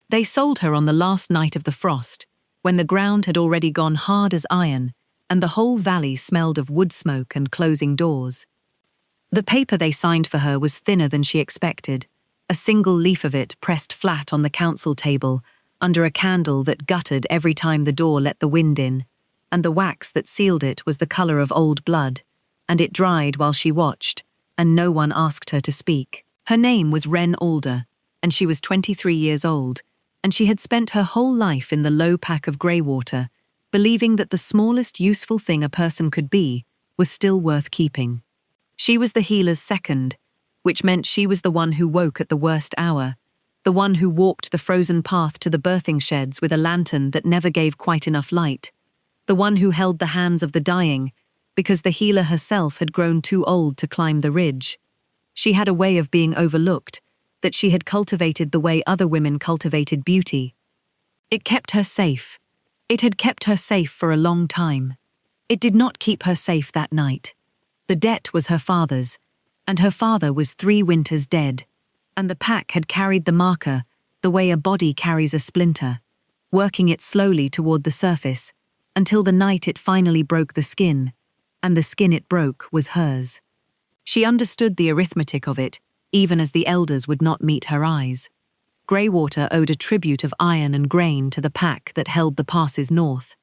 They sold her on the last night of the frost, when the ground had already gone hard as iron, and the whole valley smelled of wood smoke and closing doors. The paper they signed for her was thinner than she expected, a single leaf of it pressed flat on the council table, under a candle that guttered every time the door let the wind in, and the wax that sealed it was the colour of old blood, and it dried while she watched, and no one asked her to speak. Her name was Wren Alder, and she was 23 years old, and she had spent her whole life in the low pack of Greywater, believing that the smallest useful thing a person could be was still worth keeping. She was the healer's second, which meant she was the one who woke at the worst hour, the one who walked the frozen path to the birthing sheds with a lantern that never gave quite enough light, the one who held the hands of the dying, because the healer herself had grown too old to climb the ridge. She had a way of being overlooked, that she had cultivated the way other women cultivated beauty. It kept her safe. It had kept her safe for a long time. It did not keep her safe that night. The debt was her father's, and her father was 3 winters dead, and the pack had carried the marker the way a body carries a splinter, working it slowly toward the surface, until the night it finally broke the skin, and the skin it broke was hers. She understood the arithmetic of it, even as the elders would not meet her eyes. Greywater owed a tribute of iron and grain to the pack that held the passes north,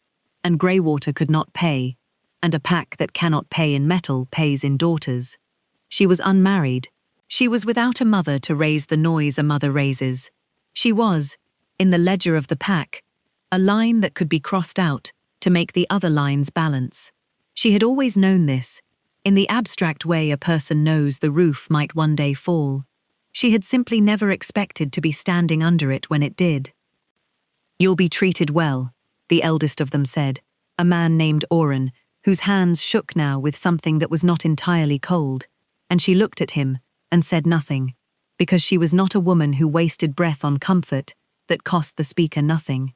and Greywater could not pay, and a pack that cannot pay in metal pays in daughters. She was unmarried. She was without a mother to raise the noise a mother raises. She was, in the ledger of the pack, a line that could be crossed out to make the other lines balance. She had always known this, in the abstract way a person knows the roof might one day fall. She had simply never expected to be standing under it when it did. "You'll be treated well," the eldest of them said, a man named Wren, whose hands shook now with something that was not entirely cold, and she looked at him and said nothing, because she was not a woman who wasted breath on comfort that cost the speaker nothing.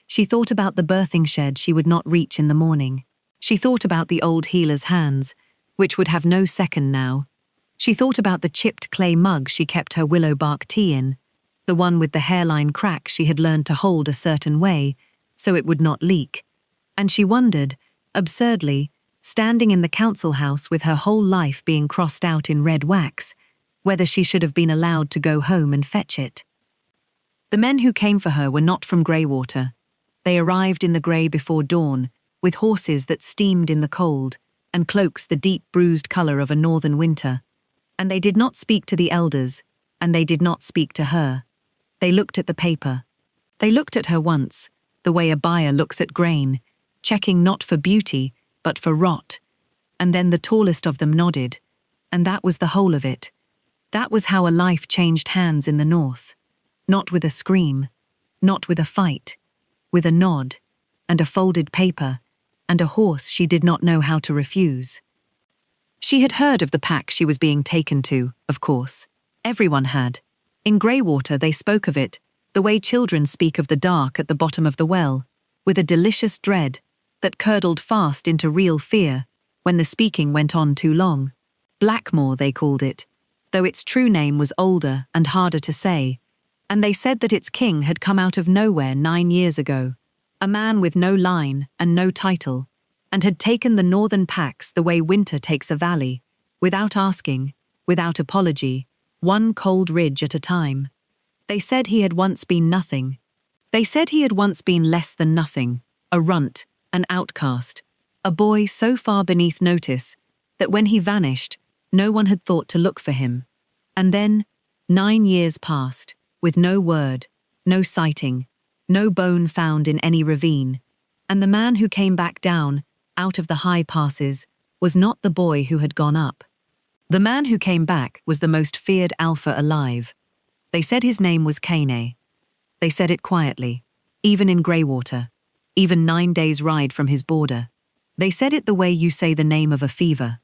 She thought about the birthing shed she would not reach in the morning. She thought about the old healer's hands, which would have no second now. She thought about the chipped clay mug she kept her willow bark tea in, the one with the hairline crack she had learned to hold a certain way, so it would not leak. And she wondered, absurdly, standing in the council house with her whole life being crossed out in red wax, whether she should have been allowed to go home and fetch it. The men who came for her were not from Greywater. They arrived in the grey before dawn, with horses that steamed in the cold, and cloaks the deep bruised colour of a northern winter. And they did not speak to the elders, and they did not speak to her. They looked at the paper. They looked at her once, the way a buyer looks at grain, checking not for beauty, but for rot. And then the tallest of them nodded, and that was the whole of it. That was how a life changed hands in the north. Not with a scream, not with a fight, with a nod, and a folded paper, and a horse she did not know how to refuse. She had heard of the pack she was being taken to, of course. Everyone had. In Greywater they spoke of it, the way children speak of the dark at the bottom of the well, with a delicious dread that curdled fast into real fear when the speaking went on too long. Blackmoor they called it, though its true name was older and harder to say, and they said that its king had come out of nowhere 9 years ago, a man with no line and no title, and had taken the northern packs the way winter takes a valley, without asking, without apology, one cold ridge at a time. They said he had once been nothing. They said he had once been less than nothing, a runt, an outcast, a boy so far beneath notice that when he vanished, no one had thought to look for him. And then, 9 years passed, with no word, no sighting, no bone found in any ravine, and the man who came back down, out of the high passes, was not the boy who had gone up. The man who came back was the most feared alpha alive. They said his name was Kane. They said it quietly, even in Greywater, even 9 days' ride from his border. They said it the way you say the name of a fever.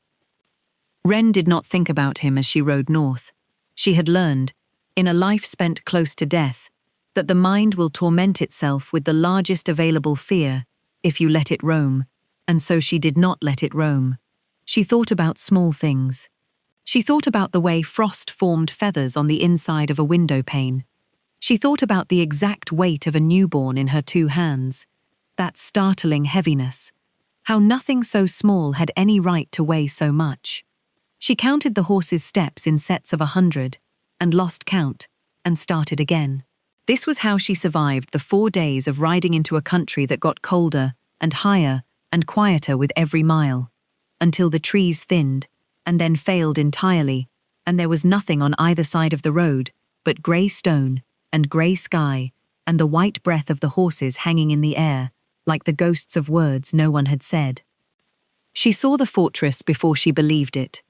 Wren did not think about him as she rode north. She had learned, in a life spent close to death, that the mind will torment itself with the largest available fear if you let it roam, and so she did not let it roam. She thought about small things. She thought about the way frost formed feathers on the inside of a window pane. She thought about the exact weight of a newborn in her 2 hands. That startling heaviness. How nothing so small had any right to weigh so much. She counted the horse's steps in sets of 100, and lost count, and started again. This was how she survived the 4 days of riding into a country that got colder and higher and quieter with every mile, until the trees thinned, and then failed entirely, and there was nothing on either side of the road but grey stone and grey sky and the white breath of the horses hanging in the air, like the ghosts of words no one had said. She saw the fortress before she believed it.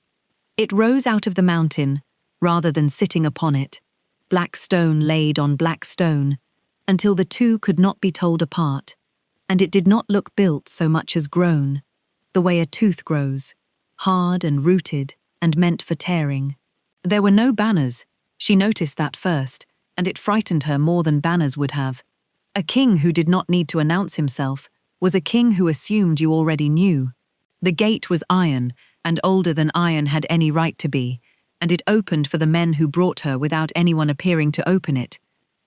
It rose out of the mountain, rather than sitting upon it, black stone laid on black stone, until the two could not be told apart, and it did not look built so much as grown, the way a tooth grows, hard and rooted and meant for tearing. There were no banners. She noticed that first, and it frightened her more than banners would have. A king who did not need to announce himself was a king who assumed you already knew. The gate was iron, and older than iron had any right to be, and it opened for the men who brought her without anyone appearing to open it,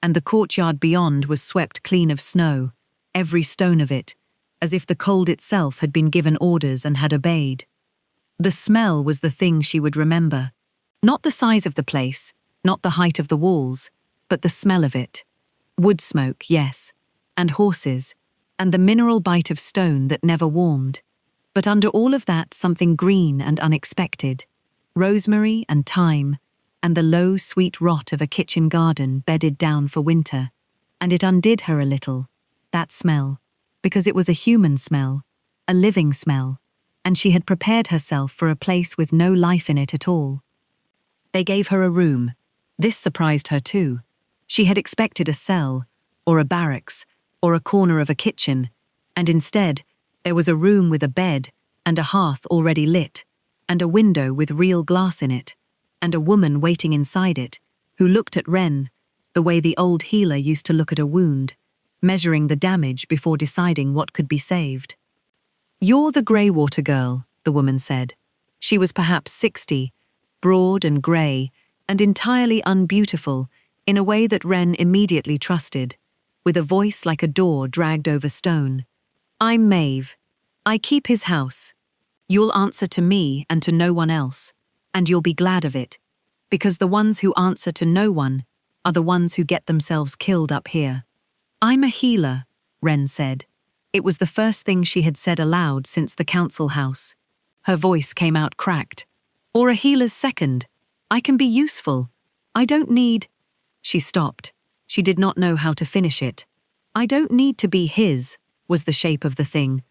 and the courtyard beyond was swept clean of snow, every stone of it, as if the cold itself had been given orders and had obeyed. The smell was the thing she would remember. Not the size of the place, not the height of the walls, but the smell of it. Wood smoke, yes, and horses, and the mineral bite of stone that never warmed. But under all of that, something green and unexpected. Rosemary and thyme, and the low, sweet rot of a kitchen garden bedded down for winter. And it undid her a little, that smell, because it was a human smell, a living smell, and she had prepared herself for a place with no life in it at all. They gave her a room. This surprised her too. She had expected a cell, or a barracks, or a corner of a kitchen, and instead, there was a room with a bed, and a hearth already lit, and a window with real glass in it, and a woman waiting inside it, who looked at Wren, the way the old healer used to look at a wound, measuring the damage before deciding what could be saved. "You're the Greywater girl," the woman said. She was perhaps 60, broad and grey, and entirely unbeautiful, in a way that Wren immediately trusted, with a voice like a door dragged over stone. "I'm Maeve. I keep his house. You'll answer to me and to no one else, and you'll be glad of it, because the ones who answer to no one are the ones who get themselves killed up here." "I'm a healer," Wren said. It was the first thing she had said aloud since the council house. Her voice came out cracked. "Or a healer's second. I can be useful. I don't need—" She stopped. She did not know how to finish it. "I don't need to be his," was the shape of the thing,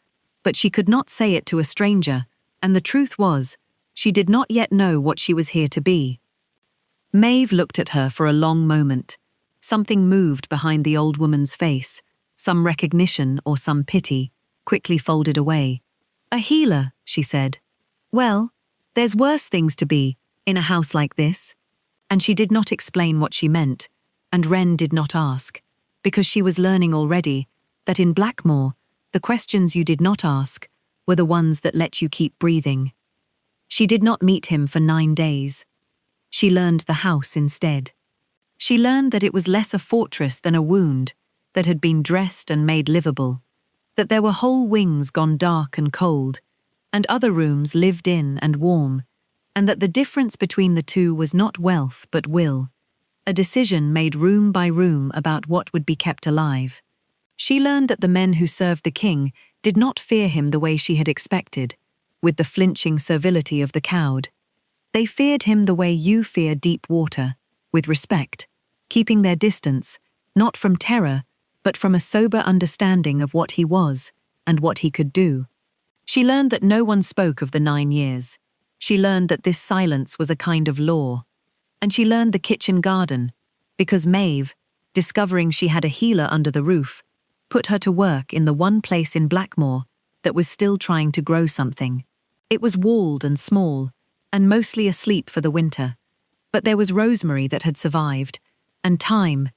but she could not say it to a stranger, and the truth was, she did not yet know what she was here to be. Maeve looked at her for a long moment. Something moved behind the old woman's face, some recognition or some pity, quickly folded away. "A healer," she said. "Well, there's worse things to be, in a house like this." And she did not explain what she meant, and Wren did not ask, because she was learning already that in Blackmoor, the questions you did not ask were the ones that let you keep breathing. She did not meet him for 9 days. She learned the house instead. She learned that it was less a fortress than a wound that had been dressed and made livable, that there were whole wings gone dark and cold, and other rooms lived in and warm, and that the difference between the two was not wealth but will, a decision made room by room about what would be kept alive. She learned that the men who served the king did not fear him the way she had expected, with the flinching servility of the cowed. They feared him the way you fear deep water, with respect, keeping their distance, not from terror, but from a sober understanding of what he was and what he could do. She learned that no one spoke of the 9 years. She learned that this silence was a kind of law. And she learned the kitchen garden, because Maeve, discovering she had a healer under the roof, put her to work in the one place in Blackmoor that was still trying to grow something. It was walled and small, and mostly asleep for the winter, but there was rosemary that had survived, and thyme,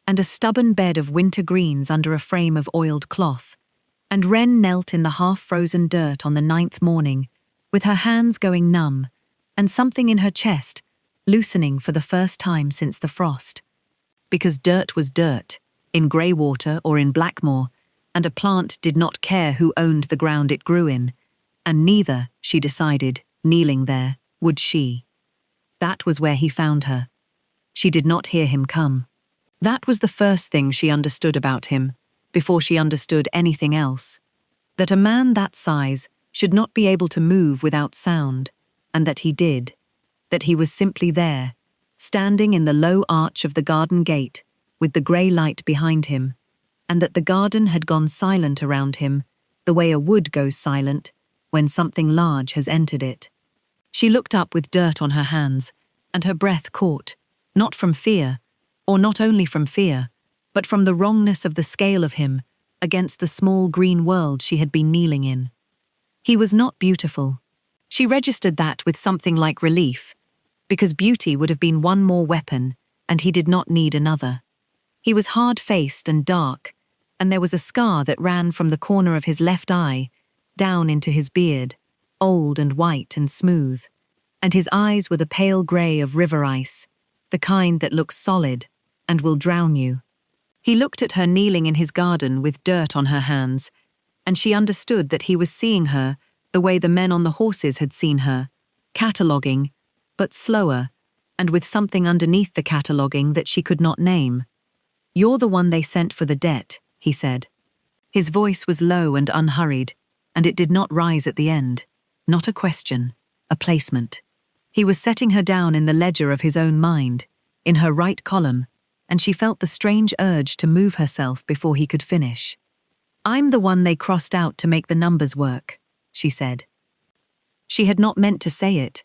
and a stubborn bed of winter greens under a frame of oiled cloth, and Wren knelt in the half-frozen dirt on the 9th morning, with her hands going numb, and something in her chest loosening for the first time since the frost. because dirt was dirt, in Greywater or in Blackmoor, and a plant did not care who owned the ground it grew in, and neither, she decided, kneeling there, would she. That was where he found her. She did not hear him come. That was the first thing she understood about him, before she understood anything else. That a man that size should not be able to move without sound, and that he did. That he was simply there, standing in the low arch of the garden gate, with the grey light behind him, and that the garden had gone silent around him, the way a wood goes silent when something large has entered it. She looked up with dirt on her hands, and her breath caught, not from fear, or not only from fear, but from the wrongness of the scale of him against the small green world she had been kneeling in. He was not beautiful. She registered that with something like relief, because beauty would have been one more weapon, and he did not need another. He was hard-faced and dark, and there was a scar that ran from the corner of his left eye down into his beard, old and white and smooth, and his eyes were the pale grey of river ice, the kind that looks solid and will drown you. He looked at her kneeling in his garden with dirt on her hands, and she understood that he was seeing her the way the men on the horses had seen her, cataloguing, but slower, and with something underneath the cataloguing that she could not name. "You're the one they sent for the debt," he said. His voice was low and unhurried, and it did not rise at the end. Not a question, a placement. He was setting her down in the ledger of his own mind, in her right column, and she felt the strange urge to move herself before he could finish. "I'm the one they crossed out to make the numbers work," she said. She had not meant to say it.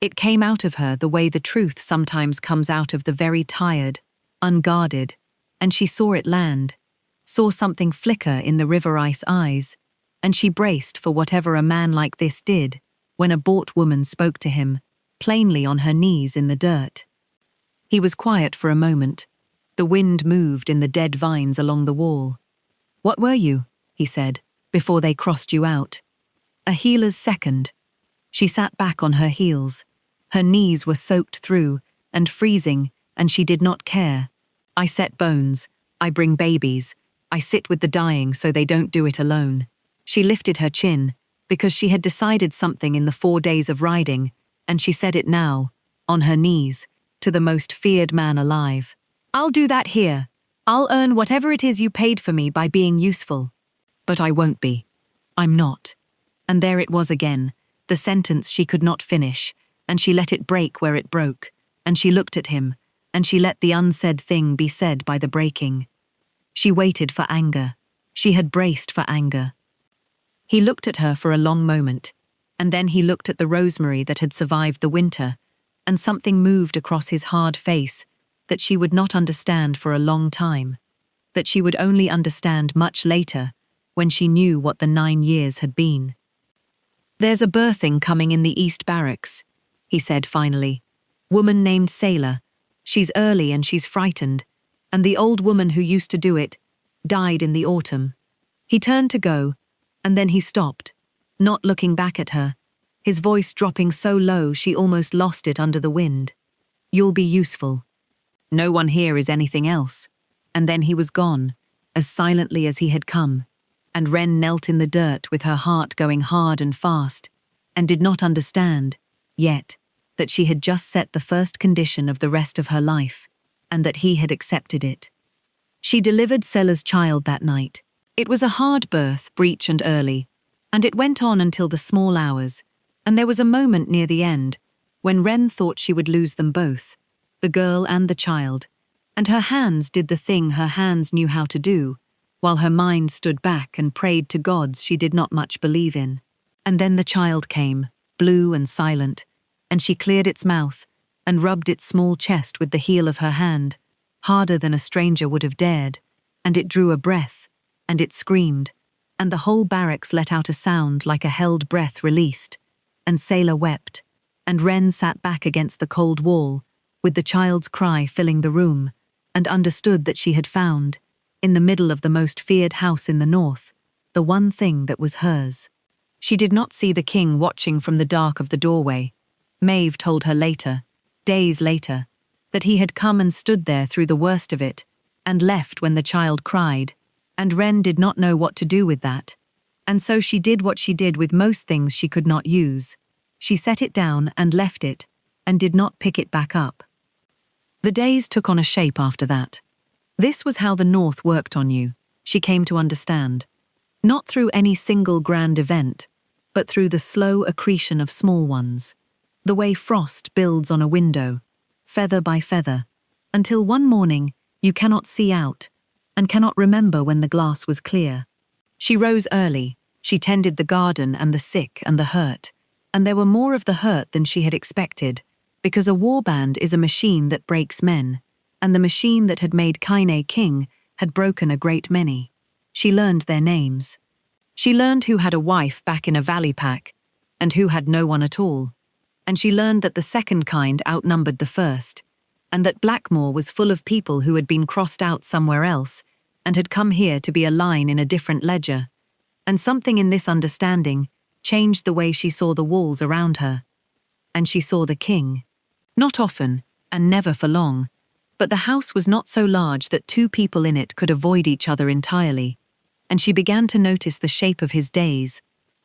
It came out of her the way the truth sometimes comes out of the very tired, unguarded, and she saw it land, saw something flicker in the river ice eyes, and she braced for whatever a man like this did when a bought woman spoke to him, plainly on her knees in the dirt. He was quiet for a moment. The wind moved in the dead vines along the wall. "What were you?" he said, "before they crossed you out?" "A healer's second." She sat back on her heels. Her knees were soaked through and freezing, and she did not care. "I set bones. I bring babies. I sit with the dying so they don't do it alone." She lifted her chin, because she had decided something in the 4 days of riding, and she said it now, on her knees, to the most feared man alive. "I'll do that here. I'll earn whatever it is you paid for me by being useful. But I won't be. I'm not." And there it was again, the sentence she could not finish, and she let it break where it broke, and she looked at him, and she let the unsaid thing be said by the breaking. She waited for anger. She had braced for anger. He looked at her for a long moment, and then he looked at the rosemary that had survived the winter, and something moved across his hard face that she would not understand for a long time, that she would only understand much later, when she knew what the 9 years had been. "There's a birthing coming in the East Barracks," he said finally. "Woman named Sela. She's early and she's frightened, and the old woman who used to do it died in the autumn." He turned to go, and then he stopped, not looking back at her, his voice dropping so low she almost lost it under the wind. "You'll be useful. No one here is anything else." And then he was gone, as silently as he had come, and Wren knelt in the dirt with her heart going hard and fast, and did not understand, yet, that she had just set the first condition of the rest of her life, and that he had accepted it. She delivered Sela's child that night. It was a hard birth, breech and early, and it went on until the small hours, and there was a moment near the end when Wren thought she would lose them both, the girl and the child, and her hands did the thing her hands knew how to do, while her mind stood back and prayed to gods she did not much believe in. And then the child came, blue and silent, and she cleared its mouth and rubbed its small chest with the heel of her hand, harder than a stranger would have dared, and it drew a breath, and it screamed, and the whole barracks let out a sound like a held breath released, and Sela wept, and Wren sat back against the cold wall, with the child's cry filling the room, and understood that she had found, in the middle of the most feared house in the north, the one thing that was hers. She did not see the king watching from the dark of the doorway. Maeve told her later, days later, that he had come and stood there through the worst of it, and left when the child cried, and Wren did not know what to do with that. And so she did what she did with most things she could not use. She set it down and left it, and did not pick it back up. The days took on a shape after that. This was how the North worked on you, she came to understand. Not through any single grand event, but through the slow accretion of small ones. The way frost builds on a window, feather by feather, until one morning you cannot see out, and cannot remember when the glass was clear. She rose early, she tended the garden and the sick and the hurt, and there were more of the hurt than she had expected, because a warband is a machine that breaks men, and the machine that had made Kaine king had broken a great many. She learned their names. She learned who had a wife back in a valley pack, and who had no one at all. And she learned that the second kind outnumbered the first, and that Blackmoor was full of people who had been crossed out somewhere else, and had come here to be a line in a different ledger. And something in this understanding changed the way she saw the walls around her. And she saw the king. Not often, and never for long, but the house was not so large that two people in it could avoid each other entirely, and she began to notice the shape of his days,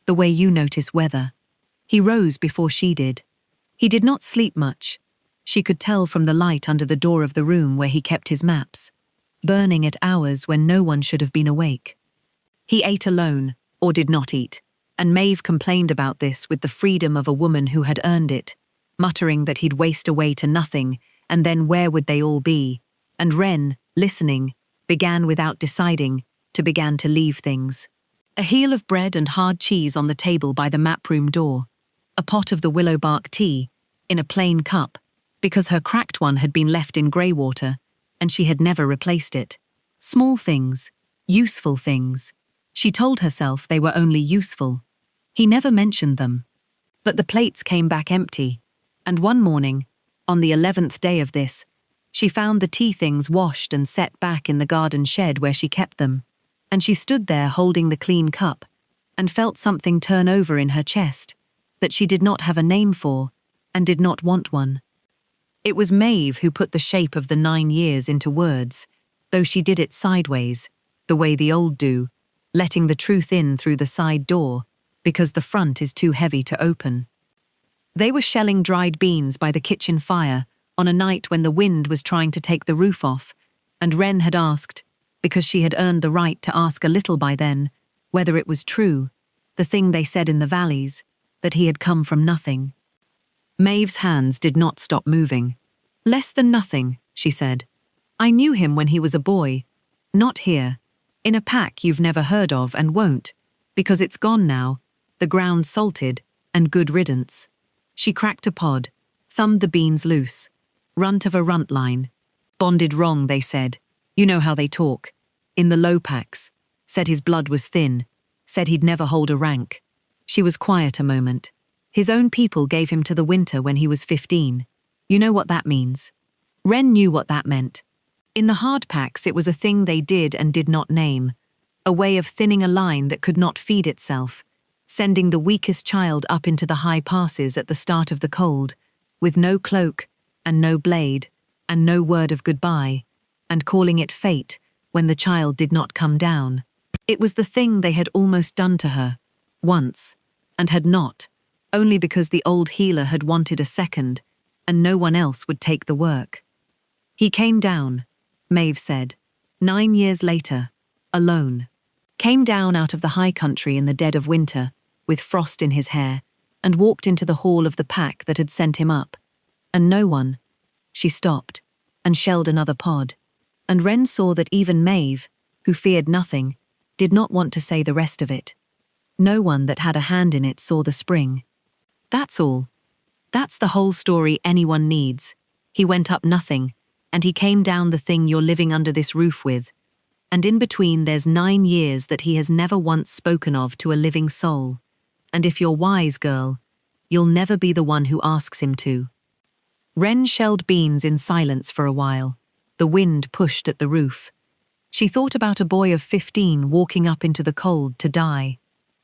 the way you notice weather. He rose before she did. He did not sleep much. She could tell from the light under the door of the room where he kept his maps, burning at hours when no one should have been awake. He ate alone, or did not eat, and Maeve complained about this with the freedom of a woman who had earned it, muttering that he'd waste away to nothing, and then where would they all be? And Wren, listening, began without deciding, began to leave things. A heel of bread and hard cheese on the table by the map room door, a pot of the willow bark tea, in a plain cup, because her cracked one had been left in Greywater, and she had never replaced it. Small things, useful things. She told herself they were only useful. He never mentioned them. But the plates came back empty, and one morning, on the 11th day of this, she found the tea things washed and set back in the garden shed where she kept them, and she stood there holding the clean cup, and felt something turn over in her chest, that she did not have a name for, and did not want one. It was Maeve who put the shape of the 9 years into words, though she did it sideways, the way the old do, letting the truth in through the side door, because the front is too heavy to open. They were shelling dried beans by the kitchen fire on a night when the wind was trying to take the roof off, and Wren had asked, because she had earned the right to ask a little by then, whether it was true, the thing they said in the valleys, that he had come from nothing. Maeve's hands did not stop moving. Less than nothing, she said. I knew him when he was a boy. Not here. In a pack you've never heard of and won't, because it's gone now, the ground salted, and good riddance. She cracked a pod, thumbed the beans loose. Runt of a runt line. Bonded wrong, they said. You know how they talk. In the low packs. Said his blood was thin. Said he'd never hold a rank. She was quiet a moment. His own people gave him to the winter when he was 15. You know what that means. Wren knew what that meant. In the hard packs it was a thing they did and did not name. A way of thinning a line that could not feed itself. Sending the weakest child up into the high passes at the start of the cold, with no cloak, and no blade, and no word of goodbye, and calling it fate when the child did not come down. It was the thing they had almost done to her, once, and had not, only because the old healer had wanted a second, and no one else would take the work. He came down, Maeve said, 9 years later, alone. Came down out of the high country in the dead of winter, with frost in his hair, and walked into the hall of the pack that had sent him up. And no one. She stopped, and shelled another pod. And Wren saw that even Maeve, who feared nothing, did not want to say the rest of it. No one that had a hand in it saw the spring. That's all. That's the whole story anyone needs. He went up nothing, and he came down the thing you're living under this roof with. And in between there's 9 years that he has never once spoken of to a living soul. And if you're wise, girl, you'll never be the one who asks him to. Wren shelled beans in silence for a while. The wind pushed at the roof. She thought about a boy of 15 walking up into the cold to die.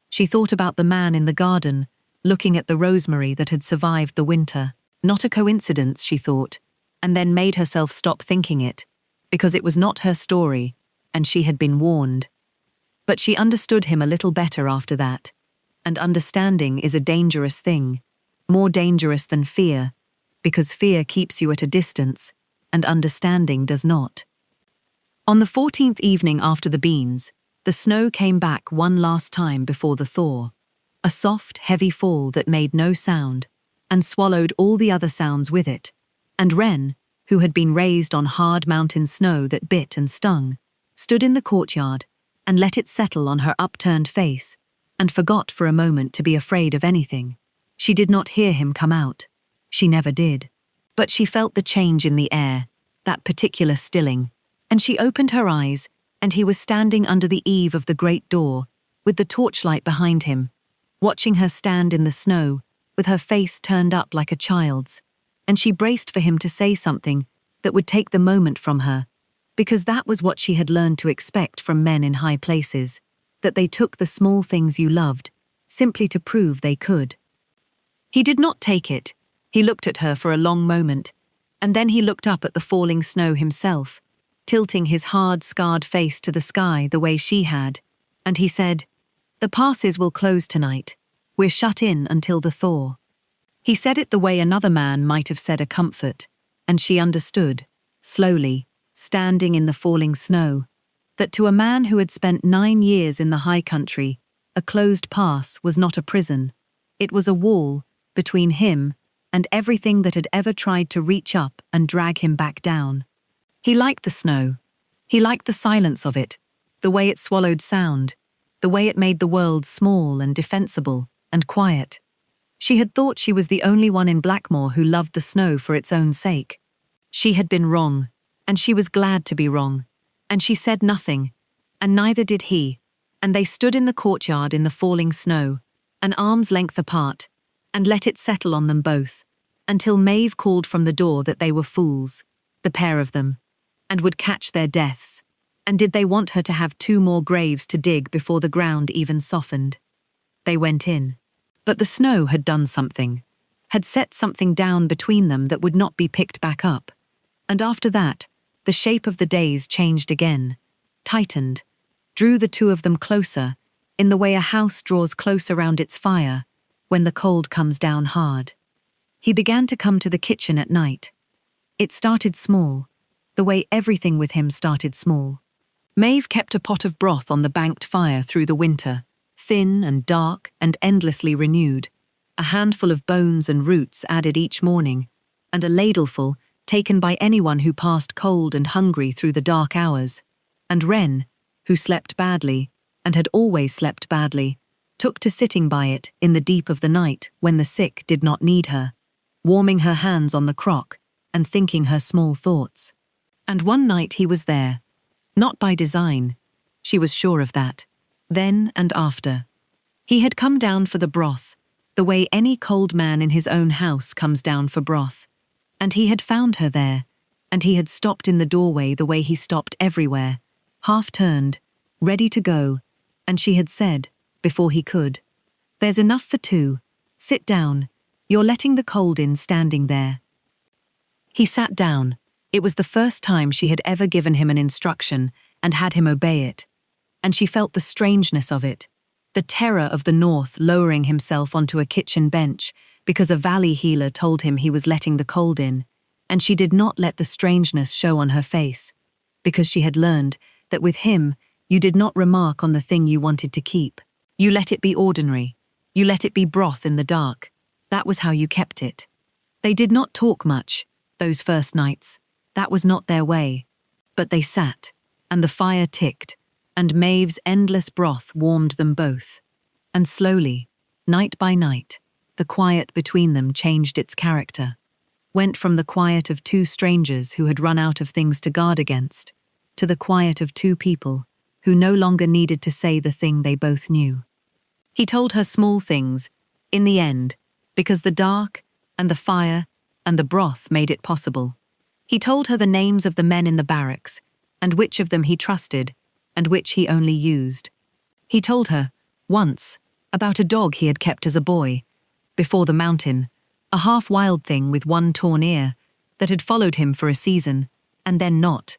She thought about the man in the garden, looking at the rosemary that had survived the winter. Not a coincidence, she thought. and then made herself stop thinking it, because it was not her story, and she had been warned. But she understood him a little better after that, and understanding is a dangerous thing, more dangerous than fear, because fear keeps you at a distance, and understanding does not. On the 14th evening after the beans, the snow came back one last time before the thaw, a soft, heavy fall that made no sound, and swallowed all the other sounds with it, and Wren, who had been raised on hard mountain snow that bit and stung, stood in the courtyard and let it settle on her upturned face, and forgot for a moment to be afraid of anything. She did not hear him come out. She never did. But she felt the change in the air, that particular stilling, and she opened her eyes, and he was standing under the eave of the great door, with the torchlight behind him, watching her stand in the snow, with her face turned up like a child's, and she braced for him to say something that would take the moment from her, because that was what she had learned to expect from men in high places, that they took the small things you loved, simply to prove they could. He did not take it. He looked at her for a long moment, and then he looked up at the falling snow himself, tilting his hard, scarred face to the sky the way she had, and he said, "The passes will close tonight. We're shut in until the thaw." He said it the way another man might have said a comfort, and she understood, slowly, standing in the falling snow, that to a man who had spent 9 years in the high country, a closed pass was not a prison. It was a wall between him and everything that had ever tried to reach up and drag him back down. He liked the snow. He liked the silence of it, the way it swallowed sound, the way it made the world small and defensible and quiet. She had thought she was the only one in Blackmoor who loved the snow for its own sake. She had been wrong, and she was glad to be wrong, and she said nothing, and neither did he, and they stood in the courtyard in the falling snow, an arm's length apart, and let it settle on them both, until Maeve called from the door that they were fools, the pair of them, and would catch their deaths, and did they want her to have 2 more graves to dig before the ground even softened? They went in. But the snow had done something, had set something down between them that would not be picked back up, and after that, the shape of the days changed again, tightened, drew the 2 of them closer, in the way a house draws close around its fire, when the cold comes down hard. He began to come to the kitchen at night. It started small, the way everything with him started small. Maeve kept a pot of broth on the banked fire through the winter, thin and dark and endlessly renewed, a handful of bones and roots added each morning, and a ladleful taken by anyone who passed cold and hungry through the dark hours, and Wren, who slept badly, and had always slept badly, took to sitting by it in the deep of the night when the sick did not need her, warming her hands on the crock and thinking her small thoughts. And one night he was there, not by design, she was sure of that, then and after. He had come down for the broth, the way any cold man in his own house comes down for broth, and he had found her there, and he had stopped in the doorway the way he stopped everywhere, half-turned, ready to go, and she had said, before he could, "There's enough for 2. Sit down. You're letting the cold in standing there." He sat down. It was the first time she had ever given him an instruction and had him obey it, and she felt the strangeness of it, the terror of the north lowering himself onto a kitchen bench because a valley healer told him he was letting the cold in, and she did not let the strangeness show on her face, because she had learned that with him you did not remark on the thing you wanted to keep. You let it be ordinary. You let it be broth in the dark. That was how you kept it. They did not talk much, those first nights. That was not their way. But they sat, and the fire ticked, and Maeve's endless broth warmed them both. And slowly, night by night, the quiet between them changed its character, went from the quiet of 2 strangers who had run out of things to guard against, to the quiet of 2 people who no longer needed to say the thing they both knew. He told her small things, in the end, because the dark and the fire and the broth made it possible. He told her the names of the men in the barracks, and which of them he trusted, and which he only used. He told her, once, about a dog he had kept as a boy, before the mountain, a half-wild thing with 1 torn ear, that had followed him for a season, and then not.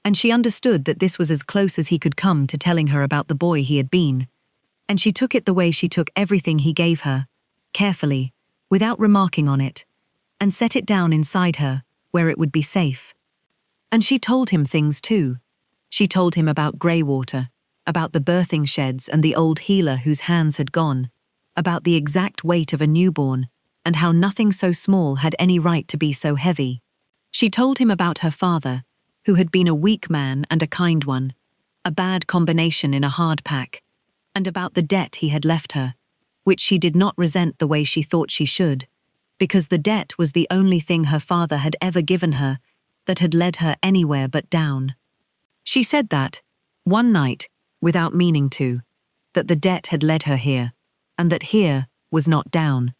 And she understood that this was as close as he could come to telling her about the boy he had been. And she took it the way she took everything he gave her, carefully, without remarking on it, and set it down inside her, where it would be safe. And she told him things too. She told him about Greywater, about the birthing sheds and the old healer whose hands had gone, about the exact weight of a newborn, and how nothing so small had any right to be so heavy. She told him about her father, who had been a weak man and a kind one, a bad combination in a hard pack, and about the debt he had left her, which she did not resent the way she thought she should, because the debt was the only thing her father had ever given her that had led her anywhere but down. She said that, one night, without meaning to, that the debt had led her here, and that here was not down,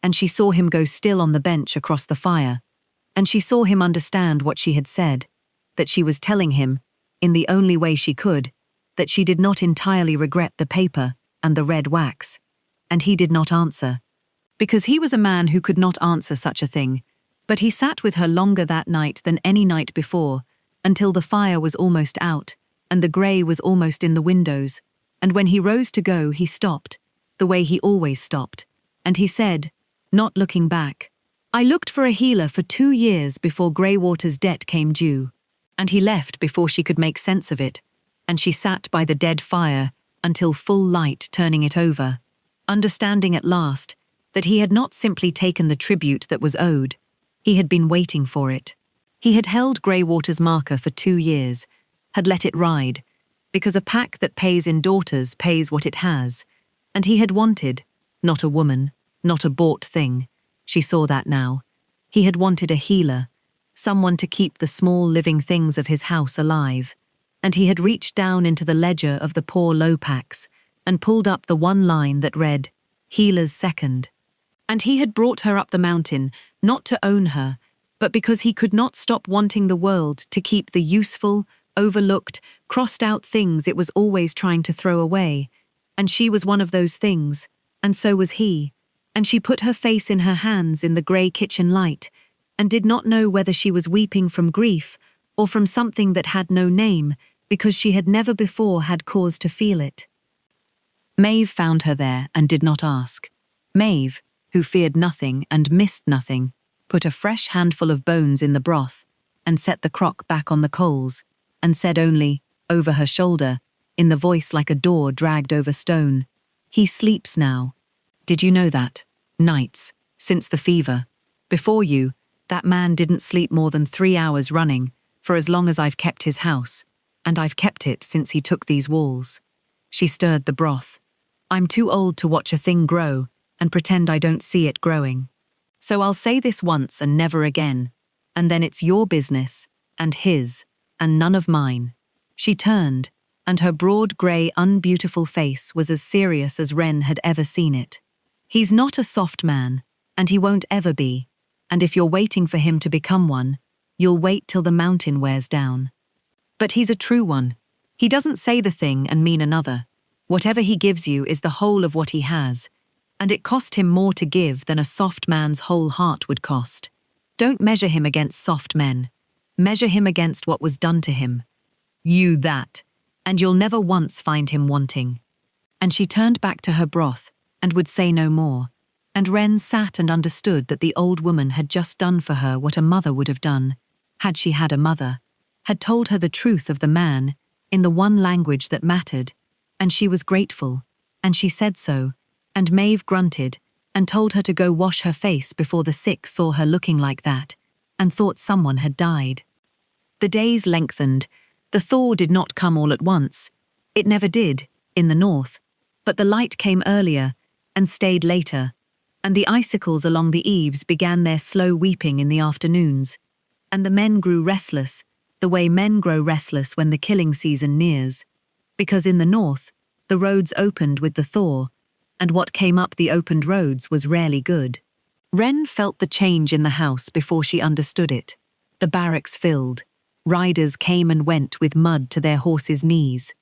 and she saw him go still on the bench across the fire, and she saw him understand what she had said, that she was telling him, in the only way she could, that she did not entirely regret the paper and the red wax, and he did not answer, because he was a man who could not answer such a thing, but he sat with her longer that night than any night before, until the fire was almost out, and the grey was almost in the windows, and when he rose to go he stopped, the way he always stopped, and he said, not looking back, "I looked for a healer for 2 years before Greywater's debt came due." And he left before she could make sense of it, and she sat by the dead fire until full light turning it over, understanding at last that he had not simply taken the tribute that was owed, he had been waiting for it. He had held Greywater's marker for 2 years, had let it ride, because a pack that pays in daughters pays what it has, and he had wanted, not a woman, not a bought thing, she saw that now, he had wanted a healer, someone to keep the small living things of his house alive, and he had reached down into the ledger of the poor Lopaks and pulled up the one line that read, "Healer's second." And he had brought her up the mountain, not to own her, but because he could not stop wanting the world to keep the useful, overlooked, crossed-out things it was always trying to throw away, and she was one of those things, and so was he, and she put her face in her hands in the grey kitchen light, and did not know whether she was weeping from grief or from something that had no name, because she had never before had cause to feel it. Maeve found her there and did not ask. Maeve, who feared nothing and missed nothing, put a fresh handful of bones in the broth and set the crock back on the coals, and said only, over her shoulder, in the voice like a door dragged over stone, "He sleeps now. Did you know that? Nights, since the fever. Before you, that man didn't sleep more than 3 hours running, for as long as I've kept his house, and I've kept it since he took these walls." She stirred the broth. "I'm too old to watch a thing grow and pretend I don't see it growing. So I'll say this once and never again, and then it's your business, and his, and none of mine." She turned, and her broad grey, unbeautiful face was as serious as Wren had ever seen it. "He's not a soft man, and he won't ever be, and if you're waiting for him to become one, you'll wait till the mountain wears down. But he's a true one. He doesn't say the thing and mean another. Whatever he gives you is the whole of what he has, and it cost him more to give than a soft man's whole heart would cost. Don't measure him against soft men. Measure him against what was done to him. You that, and you'll never once find him wanting." And she turned back to her broth and would say no more, and Wren sat and understood that the old woman had just done for her what a mother would have done, had she had a mother, had told her the truth of the man in the one language that mattered, and she was grateful, and she said so, and Maeve grunted and told her to go wash her face before the sick saw her looking like that, and thought someone had died. The days lengthened. The thaw did not come all at once. It never did, in the north, but the light came earlier and stayed later, and the icicles along the eaves began their slow weeping in the afternoons, and the men grew restless, the way men grow restless when the killing season nears, because in the north, the roads opened with the thaw, and what came up the opened roads was rarely good. Wren felt the change in the house before she understood it. The barracks filled. Riders came and went with mud to their horses' knees.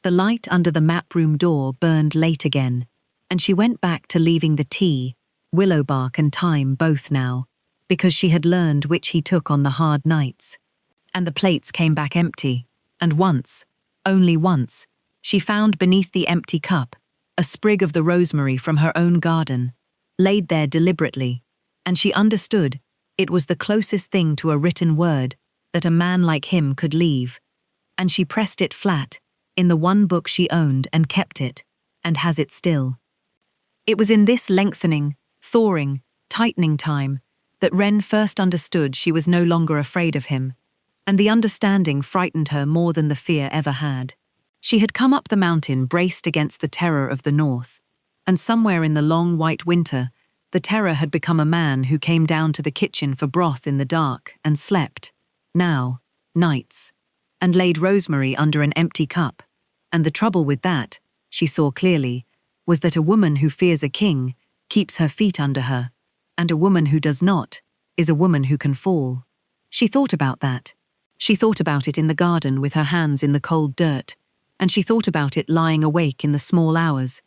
The light under the map room door burned late again, and she went back to leaving the tea, willow bark and thyme both now, because she had learned which he took on the hard nights. And the plates came back empty, and once, only once, she found beneath the empty cup a sprig of the rosemary from her own garden, laid there deliberately, and she understood it was the closest thing to a written word that a man like him could leave, and she pressed it flat in the one book she owned and kept it, and has it still. It was in this lengthening, thawing, tightening time that Wren first understood she was no longer afraid of him, and the understanding frightened her more than the fear ever had. She had come up the mountain braced against the terror of the north, and somewhere in the long white winter, the terror had become a man who came down to the kitchen for broth in the dark and slept, now, nights, and laid rosemary under an empty cup. And the trouble with that, she saw clearly, was that a woman who fears a king keeps her feet under her, and a woman who does not is a woman who can fall. She thought about that. She thought about it in the garden with her hands in the cold dirt, and she thought about it lying awake in the small hours,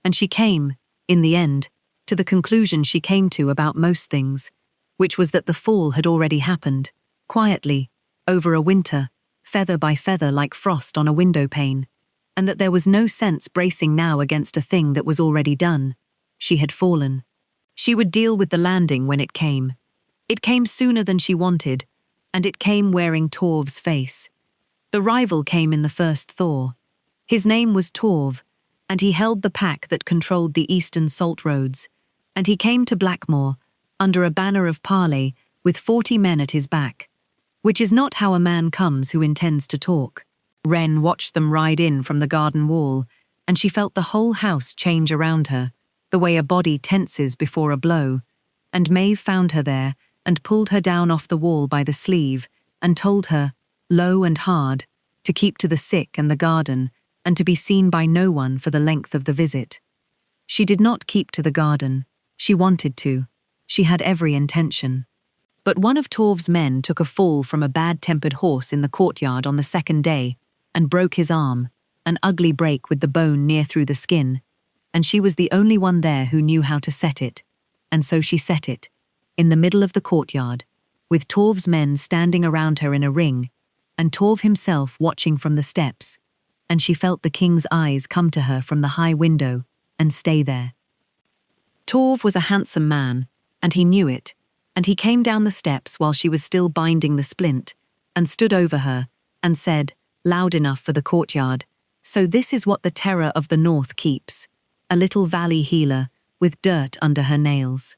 and she came, in the end, to the conclusion she came to about most things, which was that the fall had already happened, quietly, over a winter, feather by feather like frost on a window pane, and that there was no sense bracing now against a thing that was already done. She had fallen. She would deal with the landing when it came. It came sooner than she wanted, and it came wearing Torv's face. The rival came in the first thaw. His name was Torv, and he held the pack that controlled the eastern salt roads, and he came to Blackmoor, under a banner of parley, with 40 men at his back, which is not how a man comes who intends to talk. Wren watched them ride in from the garden wall, and she felt the whole house change around her, the way a body tenses before a blow, and Maeve found her there and pulled her down off the wall by the sleeve and told her, low and hard, to keep to the sick and the garden and to be seen by no one for the length of the visit. She did not keep to the garden. She wanted to. She had every intention. But one of Torv's men took a fall from a bad-tempered horse in the courtyard on the second day and broke his arm, an ugly break with the bone near through the skin, and she was the only one there who knew how to set it, and so she set it, in the middle of the courtyard, with Torv's men standing around her in a ring, and Torv himself watching from the steps, and she felt the king's eyes come to her from the high window and stay there. Torv was a handsome man, and he knew it, and he came down the steps while she was still binding the splint, and stood over her, and said, loud enough for the courtyard, "So this is what the terror of the north keeps, a little valley healer, with dirt under her nails."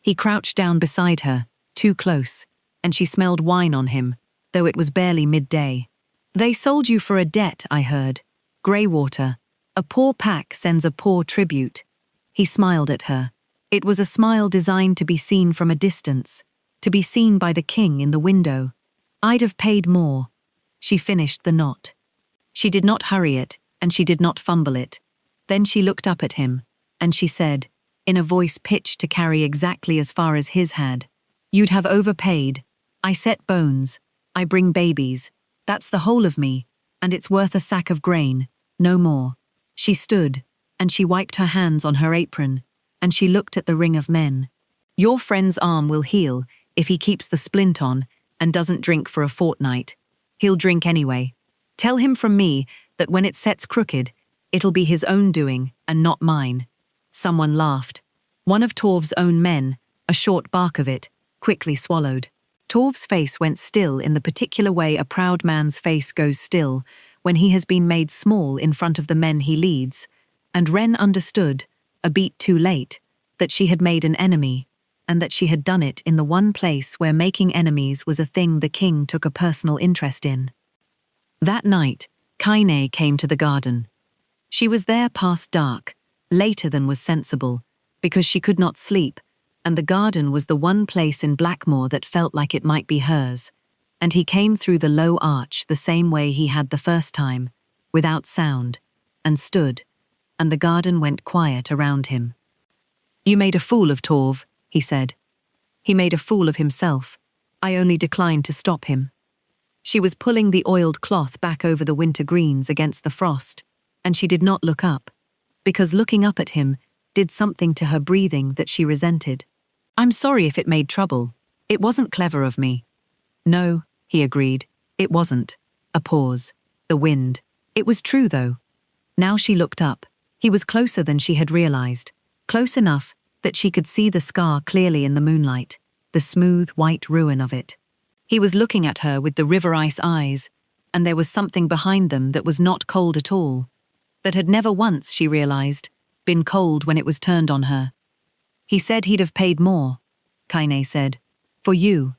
He crouched down beside her, too close, and she smelled wine on him, though it was barely midday. "They sold you for a debt, I heard. Greywater. A poor pack sends a poor tribute." He smiled at her. It was a smile designed to be seen from a distance, to be seen by the king in the window. "I'd have paid more." She finished the knot. She did not hurry it, and she did not fumble it. Then she looked up at him, and she said, in a voice pitched to carry exactly as far as his had, "You'd have overpaid. I set bones. I bring babies. That's the whole of me, and it's worth a sack of grain, no more." She stood, and she wiped her hands on her apron, and she looked at the ring of men. "Your friend's arm will heal if he keeps the splint on and doesn't drink for a fortnight. He'll drink anyway. Tell him from me that when it sets crooked, it'll be his own doing and not mine." Someone laughed. One of Torv's own men, a short bark of it, quickly swallowed. Torv's face went still in the particular way a proud man's face goes still when he has been made small in front of the men he leads, and Wren understood, a beat too late, that she had made an enemy, and that she had done it in the one place where making enemies was a thing the king took a personal interest in. That night, Kaine came to the garden. She was there past dark, later than was sensible, because she could not sleep, and the garden was the one place in Blackmoor that felt like it might be hers, and he came through the low arch the same way he had the first time, without sound, and stood, and the garden went quiet around him. "You made a fool of Torv," he said. "He made a fool of himself. I only declined to stop him." She was pulling the oiled cloth back over the winter greens against the frost, and she did not look up, because looking up at him did something to her breathing that she resented. "I'm sorry if it made trouble. It wasn't clever of me. No, he agreed. It wasn't. A pause. The wind. It was true, though. Now she looked up. He was closer than she had realized. Close enough that she could see the scar clearly in the moonlight, the smooth white ruin of it. He was looking at her with the river ice eyes, and there was something behind them that was not cold at all, that had never once, she realized, been cold when it was turned on her. He said he'd have paid more, Kaine said, for you.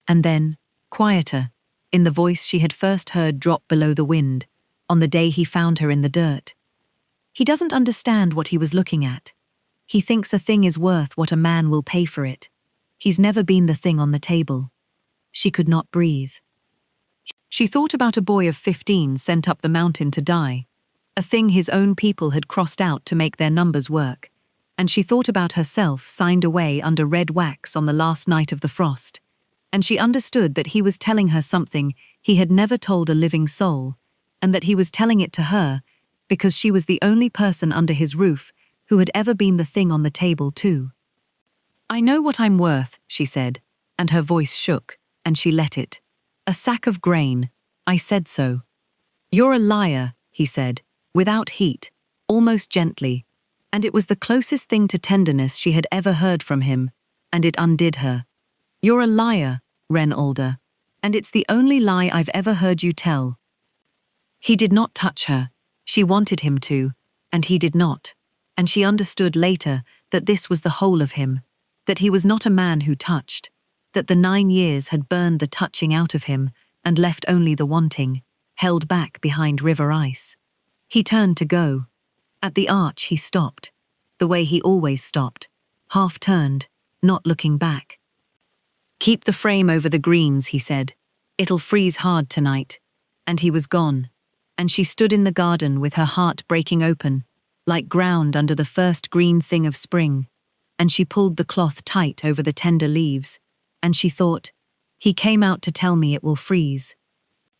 And then, quieter, in the voice she had first heard drop below the wind, on the day he found her in the dirt. He doesn't understand what he was looking at. He thinks a thing is worth what a man will pay for it. He's never been the thing on the table. She could not breathe. She thought about a boy of 15 sent up the mountain to die, a thing his own people had crossed out to make their numbers work, and she thought about herself signed away under red wax on the last night of the frost, and she understood that he was telling her something he had never told a living soul, and that he was telling it to her because she was the only person under his roof who had ever been the thing on the table too. I know what I'm worth, she said, and her voice shook, and she let it. A sack of grain. I said so. You're a liar, he said, without heat, almost gently, and it was the closest thing to tenderness she had ever heard from him, and it undid her. You're a liar, Wren Alder, and it's the only lie I've ever heard you tell. He did not touch her. She wanted him to, and he did not. And she understood later that this was the whole of him, that he was not a man who touched, that the 9 years had burned the touching out of him and left only the wanting, held back behind river ice. He turned to go. At the arch he stopped, the way he always stopped, half turned, not looking back. Keep the frame over the greens, he said. It'll freeze hard tonight. And he was gone, and she stood in the garden with her heart breaking open, like ground under the first green thing of spring, and she pulled the cloth tight over the tender leaves, and she thought, he came out to tell me it will freeze.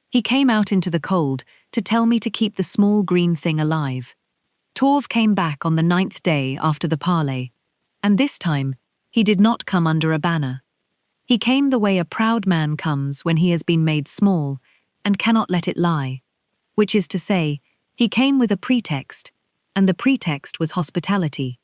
He came out into the cold to tell me to keep the small green thing alive. Torv came back on the 9th day after the parley, and this time he did not come under a banner. He came the way a proud man comes when he has been made small and cannot let it lie, which is to say, he came with a pretext, and the pretext was hospitality.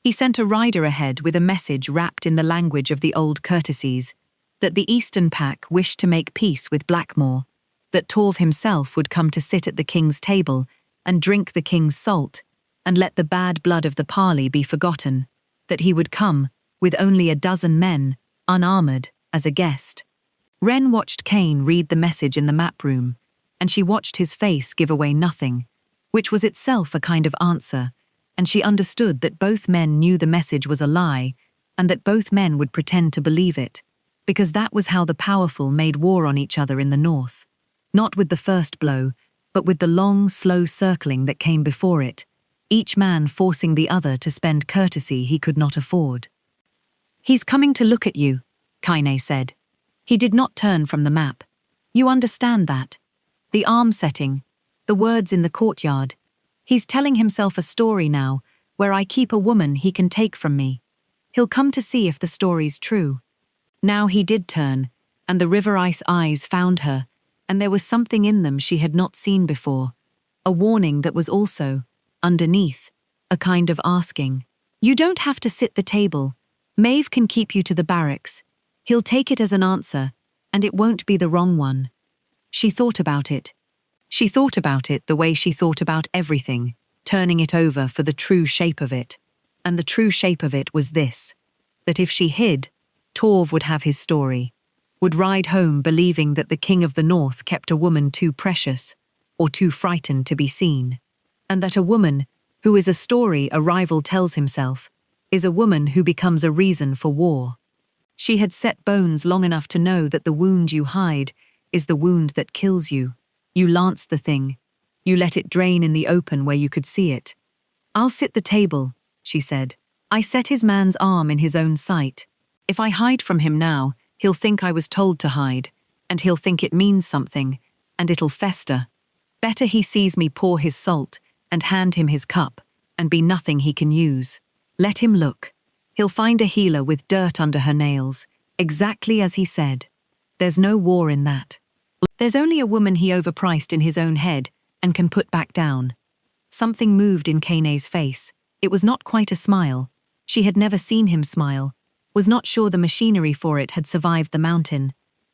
He sent a rider ahead with a message wrapped in the language of the old courtesies, that the Eastern Pack wished to make peace with Blackmoor, that Torv himself would come to sit at the king's table and drink the king's salt, and let the bad blood of the parley be forgotten, that he would come, with only 12 men, unarmored, as a guest. Wren watched Cain read the message in the map room, and she watched his face give away nothing, which was itself a kind of answer, and she understood that both men knew the message was a lie, and that both men would pretend to believe it, because that was how the powerful made war on each other in the north. Not with the first blow, but with the long, slow circling that came before it, each man forcing the other to spend courtesy he could not afford. He's coming to look at you, Kaine said. He did not turn from the map. You understand that. The arm setting, the words in the courtyard. He's telling himself a story now, where I keep a woman he can take from me. He'll come to see if the story's true. Now he did turn, and the river ice eyes found her, and there was something in them she had not seen before, a warning that was also, underneath, a kind of asking. You don't have to sit the table. Maeve can keep you to the barracks. He'll take it as an answer, and it won't be the wrong one. She thought about it. She thought about it the way she thought about everything, turning it over for the true shape of it. And the true shape of it was this, that if she hid, Torv would have his story, would ride home believing that the king of the north kept a woman too precious, or too frightened to be seen, and that a woman, who is a story a rival tells himself, is a woman who becomes a reason for war. She had set bones long enough to know that the wound you hide is the wound that kills you. You lanced the thing. You let it drain in the open where you could see it. I'll sit the table, she said. I set his man's arm in his own sight. If I hide from him now, he'll think I was told to hide, and he'll think it means something, and it'll fester. Better he sees me pour his salt and hand him his cup, and be nothing he can use. Let him look. He'll find a healer with dirt under her nails. Exactly as he said. There's no war in that. There's only a woman he overpriced in his own head and can put back down. Something moved in Kane's face. It was not quite a smile. She had never seen him smile, was not sure the machinery for it had survived the mountain,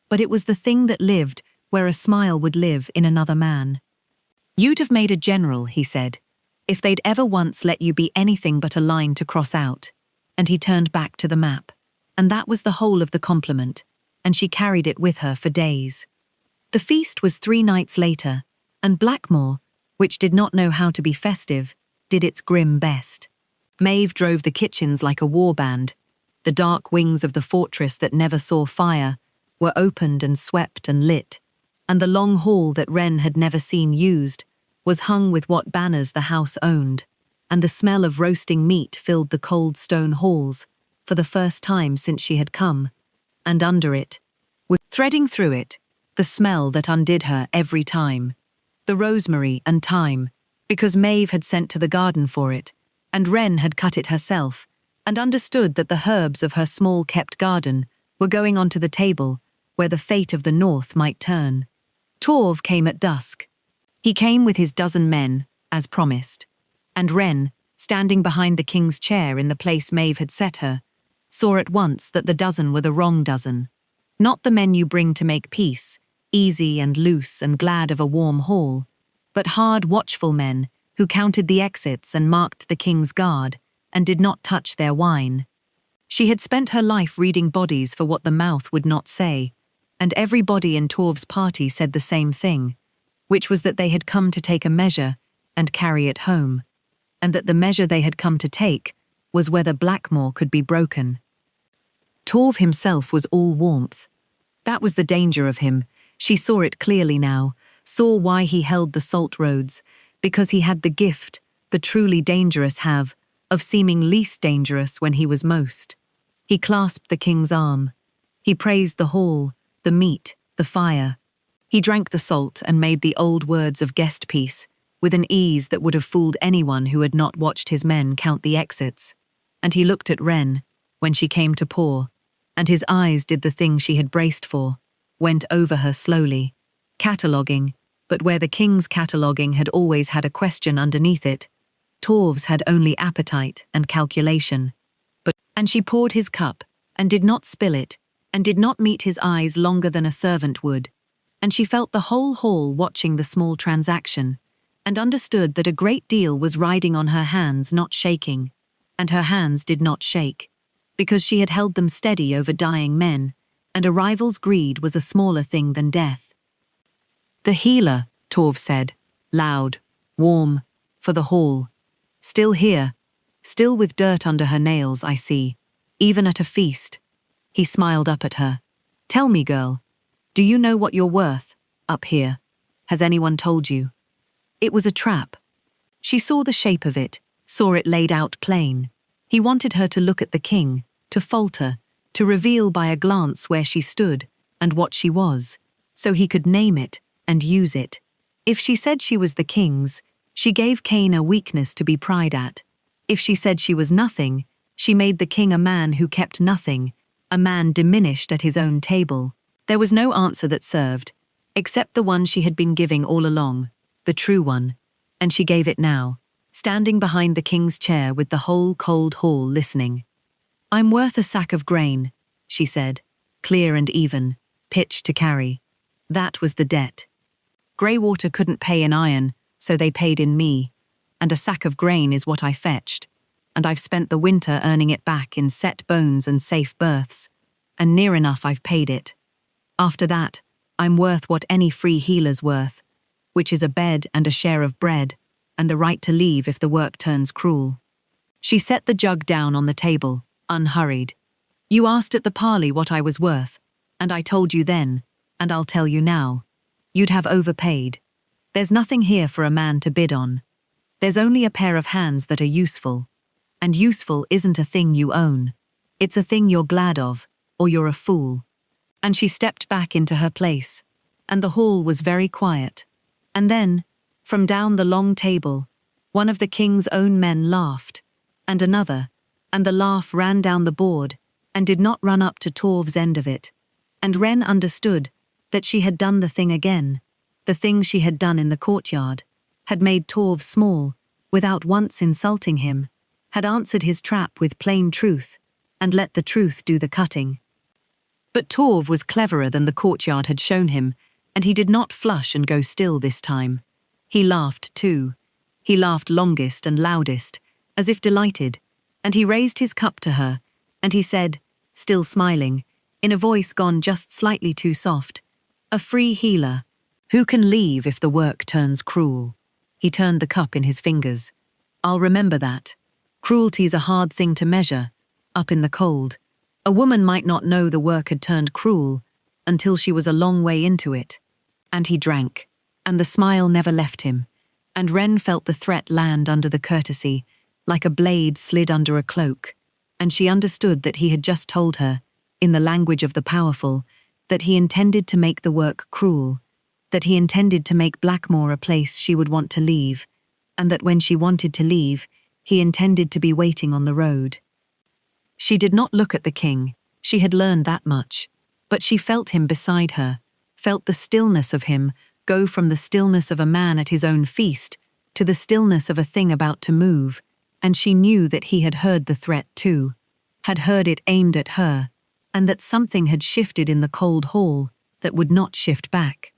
but it was the thing that lived where a smile would live in another man. You'd have made a general, he said, if they'd ever once let you be anything but a line to cross out. And he turned back to the map. And that was the whole of the compliment, and she carried it with her for days. The feast was 3 nights later, and Blackmoor, which did not know how to be festive, did its grim best. Maeve drove the kitchens like a war band. The dark wings of the fortress that never saw fire were opened and swept and lit, and the long hall that Wren had never seen used was hung with what banners the house owned, and the smell of roasting meat filled the cold stone halls for the first time since she had come, and under it, threading through it, the smell that undid her every time, the rosemary and thyme, because Maeve had sent to the garden for it, and Wren had cut it herself, and understood that the herbs of her small kept garden were going onto the table where the fate of the north might turn. Torv came at dusk. He came with his 12 men, as promised, and Wren, standing behind the king's chair in the place Maeve had set her, saw at once that the 12 were the wrong 12. Not the men you bring to make peace, easy and loose and glad of a warm hall, but hard, watchful men who counted the exits and marked the king's guard and did not touch their wine. She had spent her life reading bodies for what the mouth would not say, and every body in Torv's party said the same thing, which was that they had come to take a measure and carry it home, and that the measure they had come to take was whether Blackmoor could be broken. Torv himself was all warmth. That was the danger of him. She saw it clearly now, saw why he held the salt roads, because he had the gift the truly dangerous have of seeming least dangerous when he was most. He clasped the king's arm. He praised the hall, the meat, the fire. He drank the salt and made the old words of guest peace with an ease that would have fooled anyone who had not watched his men count the exits. And he looked at Wren when she came to pour, and his eyes did the thing she had braced for, went over her slowly, cataloguing, but where the king's cataloguing had always had a question underneath it, Torv's had only appetite and calculation. And she poured his cup, and did not spill it, and did not meet his eyes longer than a servant would, and she felt the whole hall watching the small transaction, and understood that a great deal was riding on her hands not shaking, and her hands did not shake, because she had held them steady over dying men, and a rival's greed was a smaller thing than death. The healer, Torv said, loud, warm, for the hall. Still here, still with dirt under her nails, I see, even at a feast. He smiled up at her. Tell me, girl, do you know what you're worth, up here? Has anyone told you? It was a trap. She saw the shape of it, saw it laid out plain. He wanted her to look at the king, to falter, to reveal by a glance where she stood and what she was, so he could name it and use it. If she said she was the king's, she gave Kane a weakness to be pried at. If she said she was nothing, she made the king a man who kept nothing, a man diminished at his own table. There was no answer that served, except the one she had been giving all along, the true one, and she gave it now, standing behind the king's chair with the whole cold hall listening. I'm worth a sack of grain, she said, clear and even, pitch to carry. That was the debt. Greywater couldn't pay in iron, so they paid in me, and a sack of grain is what I fetched, and I've spent the winter earning it back in set bones and safe berths, and near enough I've paid it. After that, I'm worth what any free healer's worth, which is a bed and a share of bread, and the right to leave if the work turns cruel. She set the jug down on the table, unhurried. You asked at the parley what I was worth, and I told you then, and I'll tell you now. You'd have overpaid. There's nothing here for a man to bid on. There's only a pair of hands that are useful. And useful isn't a thing you own. It's a thing you're glad of, or you're a fool. And she stepped back into her place, and the hall was very quiet. And then, from down the long table, one of the king's own men laughed, and another, and the laugh ran down the board, and did not run up to Torv's end of it. And Wren understood that she had done the thing again, the thing she had done in the courtyard, had made Torv small, without once insulting him, had answered his trap with plain truth, and let the truth do the cutting. But Torv was cleverer than the courtyard had shown him, and he did not flush and go still this time. He laughed too. He laughed longest and loudest, as if delighted, and he raised his cup to her, and he said, still smiling, in a voice gone just slightly too soft, "A free healer. Who can leave if the work turns cruel?" He turned the cup in his fingers. "I'll remember that. Cruelty's a hard thing to measure, up in the cold. A woman might not know the work had turned cruel until she was a long way into it." And he drank, and the smile never left him, and Wren felt the threat land under the courtesy, like a blade slid under a cloak, and she understood that he had just told her, in the language of the powerful, that he intended to make the work cruel, that he intended to make Blackmoor a place she would want to leave, and that when she wanted to leave, he intended to be waiting on the road. She did not look at the king, she had learned that much, but she felt him beside her, felt the stillness of him go from the stillness of a man at his own feast to the stillness of a thing about to move, and she knew that he had heard the threat too, had heard it aimed at her, and that something had shifted in the cold hall that would not shift back.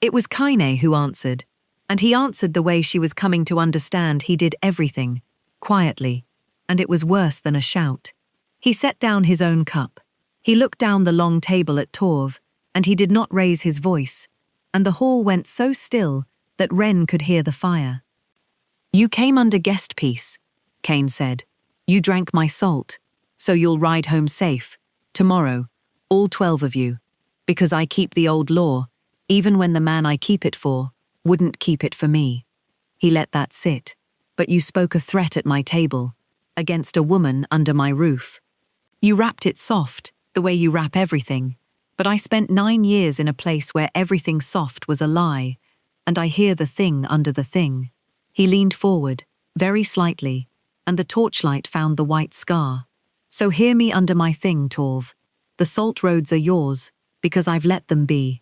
It was Kaine who answered, and he answered the way she was coming to understand he did everything, quietly, and it was worse than a shout. He set down his own cup. He looked down the long table at Torv, and he did not raise his voice, and the hall went so still that Wren could hear the fire. "You came under guest peace," Kaine said. "You drank my salt, so you'll ride home safe, tomorrow, all 12 of you, because I keep the old law, even when the man I keep it for wouldn't keep it for me." He let that sit. "But you spoke a threat at my table, against a woman under my roof. You wrapped it soft, the way you wrap everything, but I spent 9 years in a place where everything soft was a lie, and I hear the thing under the thing." He leaned forward, very slightly, and the torchlight found the white scar. "So hear me under my thing, Torv. The salt roads are yours, because I've let them be.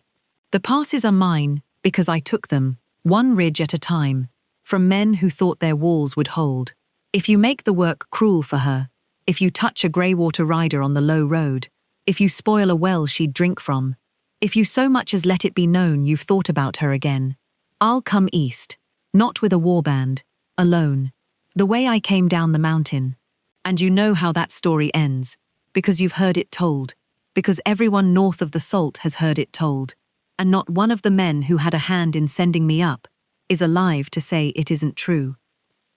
The passes are mine, because I took them, one ridge at a time, from men who thought their walls would hold. If you make the work cruel for her, if you touch a Greywater rider on the low road, if you spoil a well she'd drink from, if you so much as let it be known you've thought about her again, I'll come east, not with a warband, alone, the way I came down the mountain. And you know how that story ends, because you've heard it told, because everyone north of the Salt has heard it told, and not one of the men who had a hand in sending me up is alive to say it isn't true."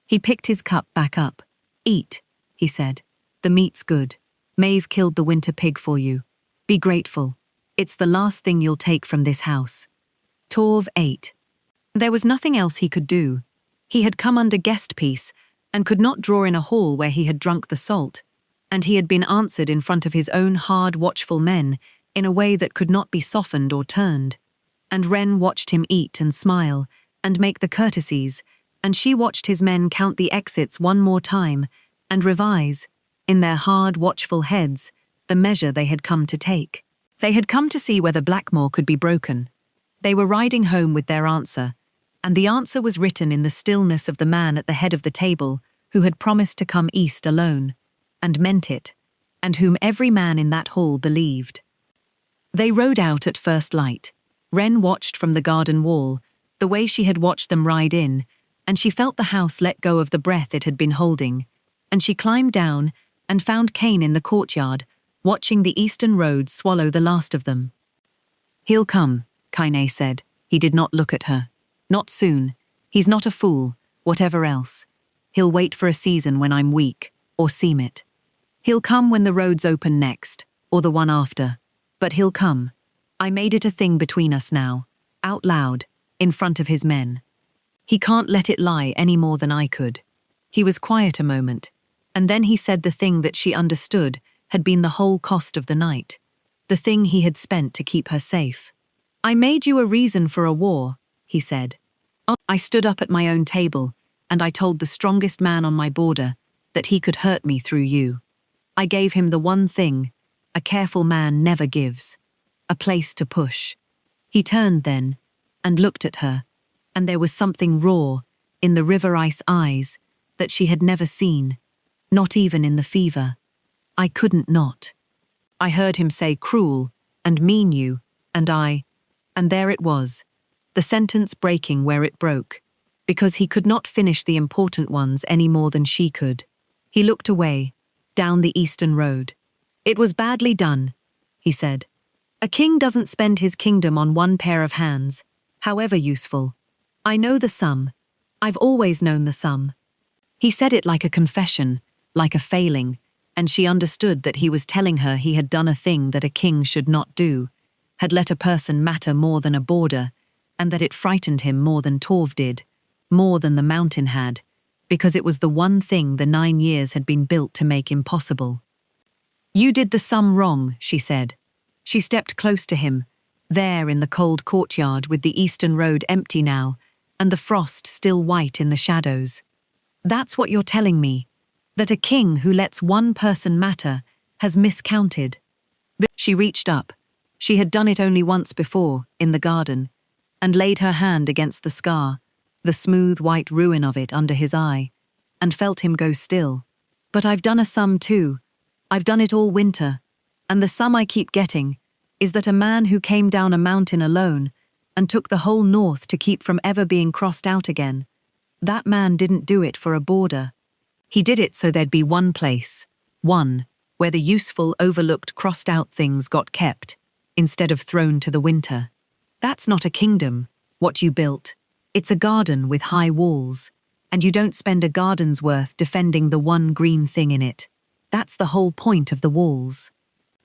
He picked his cup back up. "Eat," he said. "The meat's good. Maeve killed the winter pig for you. Be grateful. It's the last thing you'll take from this house." Torv ate. There was nothing else he could do. He had come under guest peace and could not draw in a hall where he had drunk the salt, and he had been answered in front of his own hard, watchful men in a way that could not be softened or turned. And Wren watched him eat and smile and make the courtesies, and she watched his men count the exits one more time and revise, in their hard, watchful heads, the measure they had come to take. They had come to see whether Blackmoor could be broken. They were riding home with their answer, and the answer was written in the stillness of the man at the head of the table who had promised to come east alone, and meant it, and whom every man in that hall believed. They rode out at first light. Wren watched from the garden wall, the way she had watched them ride in, and she felt the house let go of the breath it had been holding, and she climbed down and found Kaine in the courtyard, watching the eastern road swallow the last of them. "He'll come," Kaine said. He did not look at her. "Not soon. He's not a fool, whatever else. He'll wait for a season when I'm weak, or seem it. He'll come when the road's open next, or the one after. But he'll come. I made it a thing between us now, out loud, in front of his men. He can't let it lie any more than I could." He was quiet a moment, and then he said the thing that she understood had been the whole cost of the night, the thing he had spent to keep her safe. "I made you a reason for a war," he said. "I stood up at my own table, and I told the strongest man on my border that he could hurt me through you. I gave him the one thing a careful man never gives, a place to push. He turned then and looked at her, and there was something raw in the river ice eyes that she had never seen, not even in the fever. I couldn't not. I heard him say cruel and mean you, and there it was, the sentence breaking where it broke, because he could not finish the important ones any more than she could. He looked away, down the eastern road. It was badly done, he said. A king doesn't spend his kingdom on one pair of hands, however useful. I know the sum. I've always known the sum. He said it like a confession, like a failing, and she understood that he was telling her he had done a thing that a king should not do, had let a person matter more than a border, and that it frightened him more than Torv did, more than the mountain had, because it was the one thing the 9 years had been built to make impossible. You did the sum wrong, she said. She stepped close to him, there in the cold courtyard with the eastern road empty now, and the frost still white in the shadows. That's what you're telling me, that a king who lets one person matter has miscounted. She reached up. She had done it only once before, in the garden, and laid her hand against the scar, the smooth white ruin of it under his eye, and felt him go still. But I've done a sum too. I've done it all winter, and the sum I keep getting is that a man who came down a mountain alone and took the whole north to keep from ever being crossed out again, that man didn't do it for a border. He did it so there'd be one place, one, where the useful, overlooked, crossed-out things got kept, instead of thrown to the winter. That's not a kingdom, what you built. It's a garden with high walls, and you don't spend a garden's worth defending the one green thing in it. That's the whole point of the walls.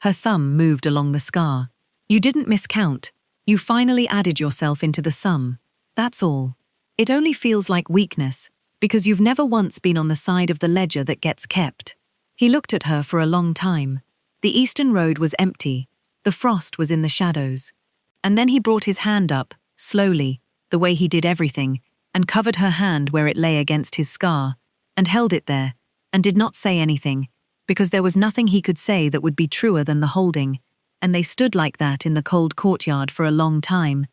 Her thumb moved along the scar. You didn't miscount. You finally added yourself into the sum. That's all. It only feels like weakness, because you've never once been on the side of the ledger that gets kept. He looked at her for a long time. The eastern road was empty. The frost was in the shadows. And then he brought his hand up, slowly, the way he did everything, and covered her hand where it lay against his scar, and held it there, and did not say anything, because there was nothing he could say that would be truer than the holding, and they stood like that in the cold courtyard for a long time.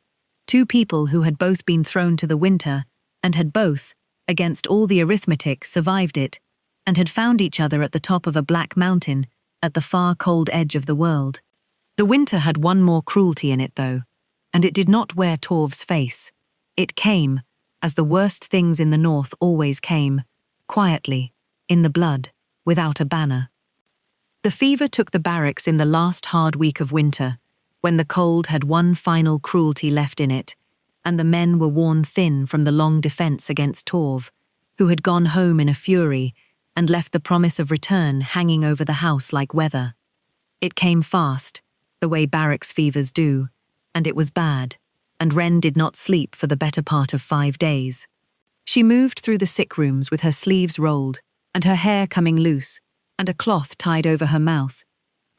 Two people who had both been thrown to the winter, and had both, against all the arithmetic, survived it, and had found each other at the top of a black mountain, at the far cold edge of the world. The winter had one more cruelty in it, though, and it did not wear Torv's face. It came, as the worst things in the north always came, quietly, in the blood, without a banner. The fever took the barracks in the last hard week of winter, when the cold had one final cruelty left in it, and the men were worn thin from the long defence against Torv, who had gone home in a fury and left the promise of return hanging over the house like weather. It came fast, the way barracks fevers do, and it was bad, and Wren did not sleep for the better part of 5 days. She moved through the sick rooms with her sleeves rolled, and her hair coming loose, and a cloth tied over her mouth,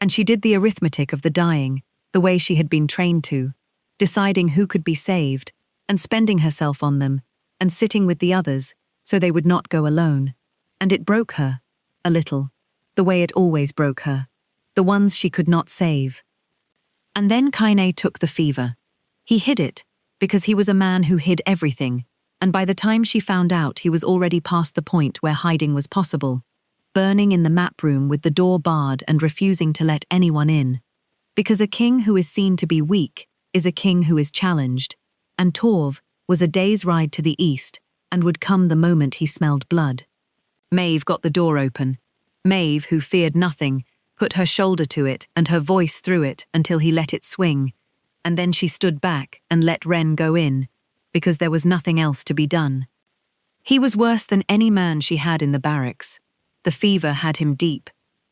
and she did the arithmetic of the dying, the way she had been trained to, deciding who could be saved, and spending herself on them, and sitting with the others, so they would not go alone. And it broke her, a little, the way it always broke her, the ones she could not save. And then Kaine took the fever. He hid it, because he was a man who hid everything, and by the time she found out he was already past the point where hiding was possible, burning in the map room with the door barred and refusing to let anyone in. Because a king who is seen to be weak is a king who is challenged, and Torv was a day's ride to the east and would come the moment he smelled blood. Maeve got the door open. Maeve, who feared nothing, put her shoulder to it and her voice through it until he let it swing, and then she stood back and let Wren go in, because there was nothing else to be done. He was worse than any man she had in the barracks. The fever had him deep,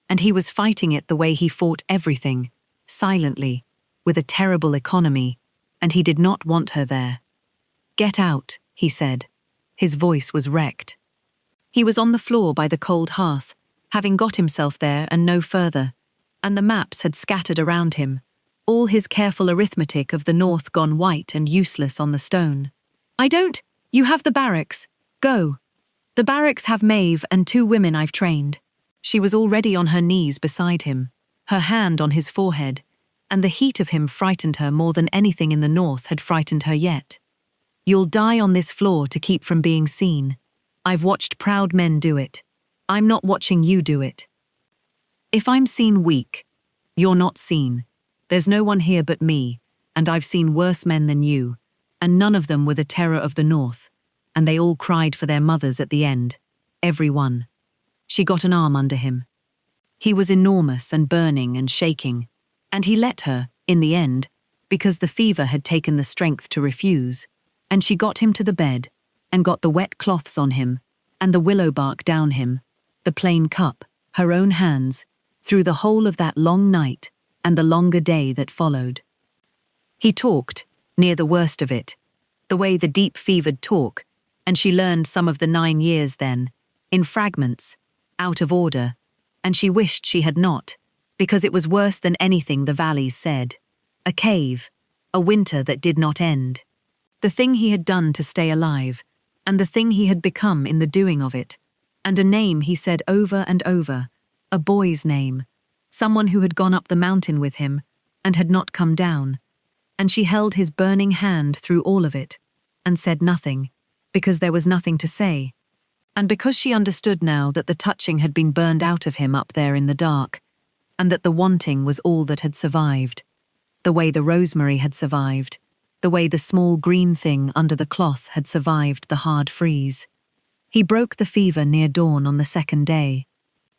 and he was fighting it the way he fought everything, silently, with a terrible economy, and he did not want her there. "Get out," he said. His voice was wrecked. He was on the floor by the cold hearth, having got himself there and no further, and the maps had scattered around him, all his careful arithmetic of the north gone white and useless on the stone. You have the barracks. Go. The barracks have Maeve and 2 women I've trained. She was already on her knees beside him, her hand on his forehead, and the heat of him frightened her more than anything in the north had frightened her yet. "You'll die on this floor to keep from being seen. I've watched proud men do it. I'm not watching you do it. If I'm seen weak, you're not seen. There's no one here but me, and I've seen worse men than you, and none of them were the terror of the north, and they all cried for their mothers at the end, every one." She got an arm under him. He was enormous and burning and shaking, and he let her, in the end, because the fever had taken the strength to refuse, and she got him to the bed, and got the wet cloths on him, and the willow bark down him, the plain cup, her own hands, through the whole of that long night and the longer day that followed. He talked, near the worst of it, the way the deep-fevered talk, and she learned some of the 9 years then, in fragments, out of order, and she wished she had not, because it was worse than anything the valleys said. A cave, a winter that did not end. The thing he had done to stay alive, and the thing he had become in the doing of it, and a name he said over and over, a boy's name, someone who had gone up the mountain with him and had not come down, and she held his burning hand through all of it, and said nothing, because there was nothing to say, and because she understood now that the touching had been burned out of him up there in the dark, and that the wanting was all that had survived, the way the rosemary had survived, the way the small green thing under the cloth had survived the hard freeze. He broke the fever near dawn on the second day.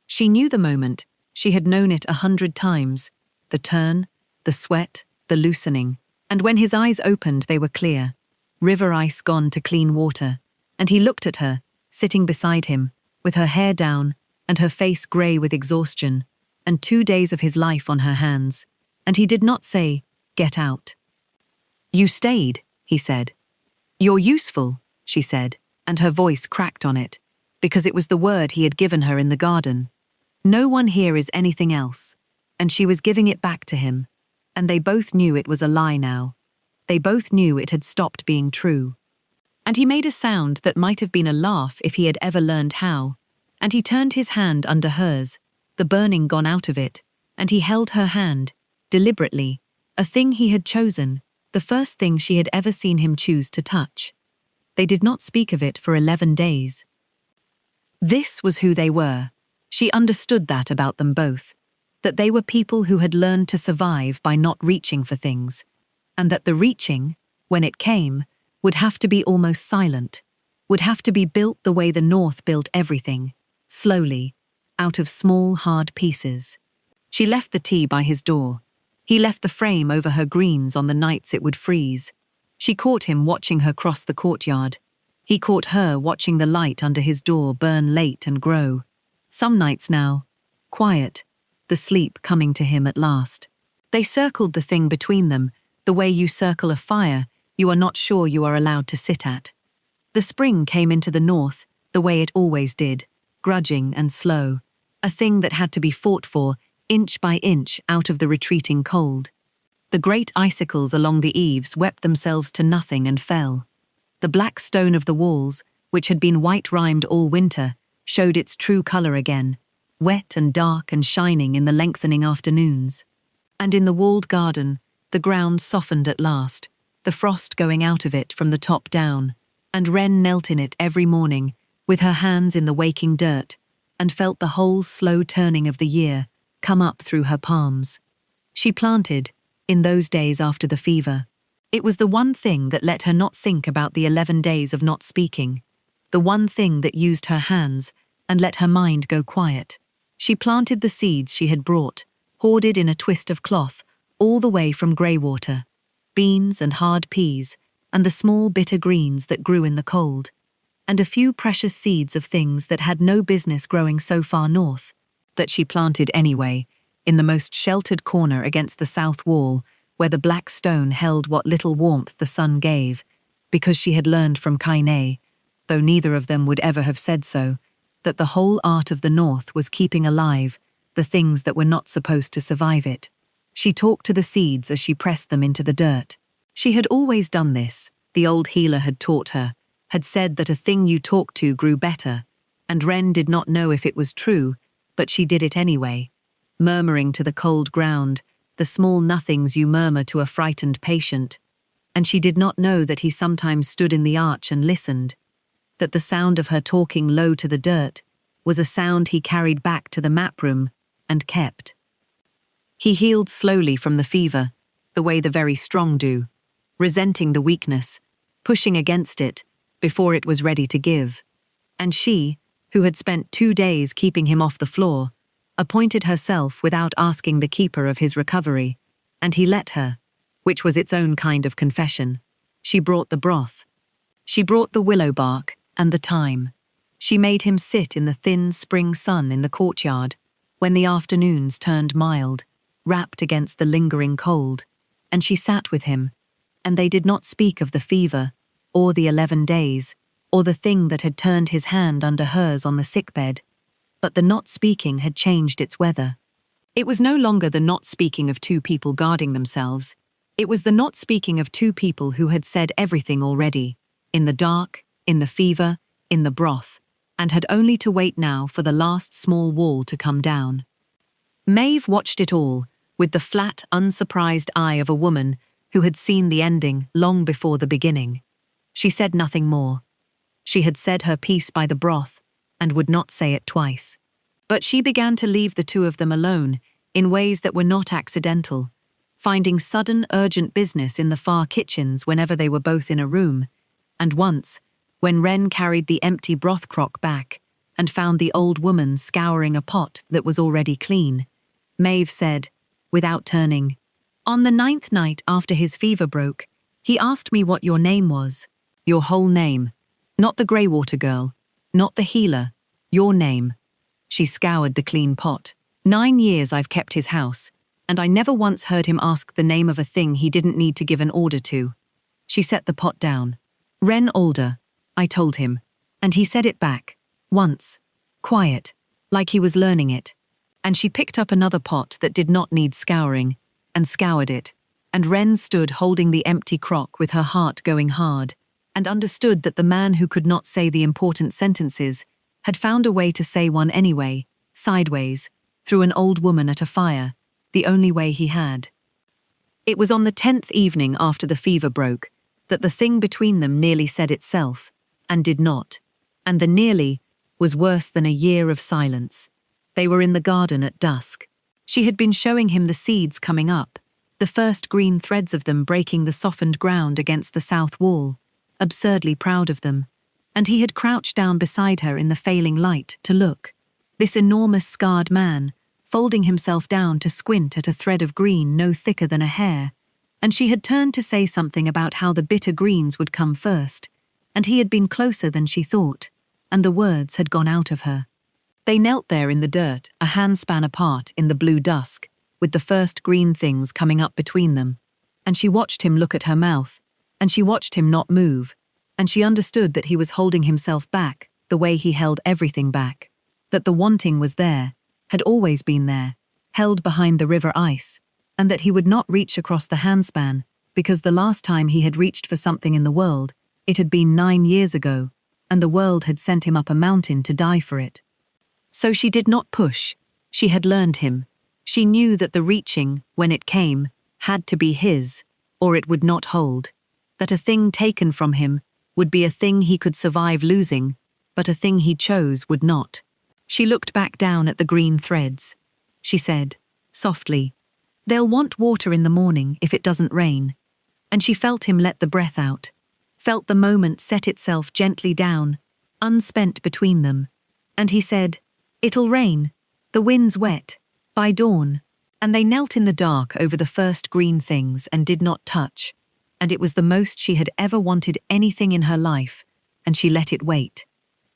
She knew the moment, she had known it 100 times, the turn, the sweat, the loosening, and when his eyes opened they were clear, river ice gone to clean water, and he looked at her, sitting beside him, with her hair down and her face grey with exhaustion, and 2 days of his life on her hands, and he did not say, "Get out." "You stayed," he said. "You're useful," she said, and her voice cracked on it, because it was the word he had given her in the garden. No one here is anything else, and she was giving it back to him, and they both knew it was a lie now. They both knew it had stopped being true. And he made a sound that might have been a laugh if he had ever learned how, and he turned his hand under hers, the burning gone out of it, and he held her hand, deliberately, a thing he had chosen, the first thing she had ever seen him choose to touch. They did not speak of it for 11 days. This was who they were. She understood that about them both, that they were people who had learned to survive by not reaching for things, and that the reaching, when it came, would have to be almost silent, would have to be built the way the North built everything, slowly, out of small, hard pieces. She left the tea by his door. He left the frame over her greens on the nights it would freeze. She caught him watching her cross the courtyard. He caught her watching the light under his door burn late and grow. Some nights now, quiet, the sleep coming to him at last. They circled the thing between them, the way you circle a fire you are not sure you are allowed to sit at. The spring came into the north, the way it always did, grudging and slow, a thing that had to be fought for, inch by inch out of the retreating cold. The great icicles along the eaves wept themselves to nothing and fell. The black stone of the walls, which had been white-rimed all winter, showed its true colour again, wet and dark and shining in the lengthening afternoons. And in the walled garden, the ground softened at last, the frost going out of it from the top down, and Wren knelt in it every morning, with her hands in the waking dirt, and felt the whole slow turning of the year come up through her palms. She planted, in those days after the fever. It was the one thing that let her not think about the 11 days of not speaking, the one thing that used her hands and let her mind go quiet. She planted the seeds she had brought, hoarded in a twist of cloth, all the way from Greywater, beans and hard peas, and the small bitter greens that grew in the cold, and a few precious seeds of things that had no business growing so far north, that she planted anyway, in the most sheltered corner against the south wall, where the black stone held what little warmth the sun gave, because she had learned from Kaine, though neither of them would ever have said so, that the whole art of the north was keeping alive the things that were not supposed to survive it. She talked to the seeds as she pressed them into the dirt. She had always done this, the old healer had taught her, had said that a thing you talked to grew better, and Wren did not know if it was true, But she did it anyway, murmuring to the cold ground, the small nothings you murmur to a frightened patient. And she did not know that he sometimes stood in the arch and listened, that the sound of her talking low to the dirt was a sound he carried back to the map room and kept. He healed slowly from the fever, the way the very strong do, resenting the weakness, pushing against it before it was ready to give. And she, who had spent 2 days keeping him off the floor, appointed herself without asking the keeper of his recovery, and he let her, which was its own kind of confession. She brought the broth. She brought the willow bark and the thyme. She made him sit in the thin spring sun in the courtyard, when the afternoons turned mild, wrapped against the lingering cold, and she sat with him, and they did not speak of the fever, or the 11 days, or the thing that had turned his hand under hers on the sickbed, but the not speaking had changed its weather. It was no longer the not speaking of 2 people guarding themselves. It was the not speaking of 2 people who had said everything already, in the dark, in the fever, in the broth, and had only to wait now for the last small wall to come down. Maeve watched it all, with the flat, unsurprised eye of a woman who had seen the ending long before the beginning. She said nothing more. She had said her piece by the broth, and would not say it twice. But she began to leave the 2 of them alone in ways that were not accidental, finding sudden, urgent business in the far kitchens whenever they were both in a room, and once, when Wren carried the empty broth crock back and found the old woman scouring a pot that was already clean, Maeve said, without turning, "On the 9th night after his fever broke, he asked me what your name was. Your whole name. Not the Greywater girl, not the healer, your name." She scoured the clean pot. "9 years I've kept his house, and I never once heard him ask the name of a thing he didn't need to give an order to." She set the pot down. "Wren Alder," I told him, and he said it back, once, quiet, like he was learning it. And she picked up another pot that did not need scouring, and scoured it, and Wren stood holding the empty crock with her heart going hard, and understood that the man who could not say the important sentences had found a way to say one anyway, sideways, through an old woman at a fire, the only way he had. It was on the 10th evening after the fever broke that the thing between them nearly said itself, and did not, and the nearly was worse than a year of silence. They were in the garden at dusk. She had been showing him the seeds coming up, the first green threads of them breaking the softened ground against the south wall, absurdly proud of them, and he had crouched down beside her in the failing light to look, this enormous scarred man, folding himself down to squint at a thread of green no thicker than a hair, and she had turned to say something about how the bitter greens would come first, and he had been closer than she thought, and the words had gone out of her. They knelt there in the dirt, a handspan apart in the blue dusk, with the first green things coming up between them, and she watched him look at her mouth, and she watched him not move, and she understood that he was holding himself back the way he held everything back, that the wanting was there, had always been there, held behind the river ice, and that he would not reach across the handspan, because the last time he had reached for something in the world, it had been 9 years ago, and the world had sent him up a mountain to die for it. So she did not push. She had learned him. She knew that the reaching, when it came, had to be his, or it would not hold, that a thing taken from him would be a thing he could survive losing, but a thing he chose would not. She looked back down at the green threads. She said, softly, "They'll want water in the morning if it doesn't rain." And she felt him let the breath out, felt the moment set itself gently down, unspent between them. And he said, "It'll rain. The wind's wet. By dawn." And they knelt in the dark over the first green things and did not touch. And it was the most she had ever wanted anything in her life, and she let it wait.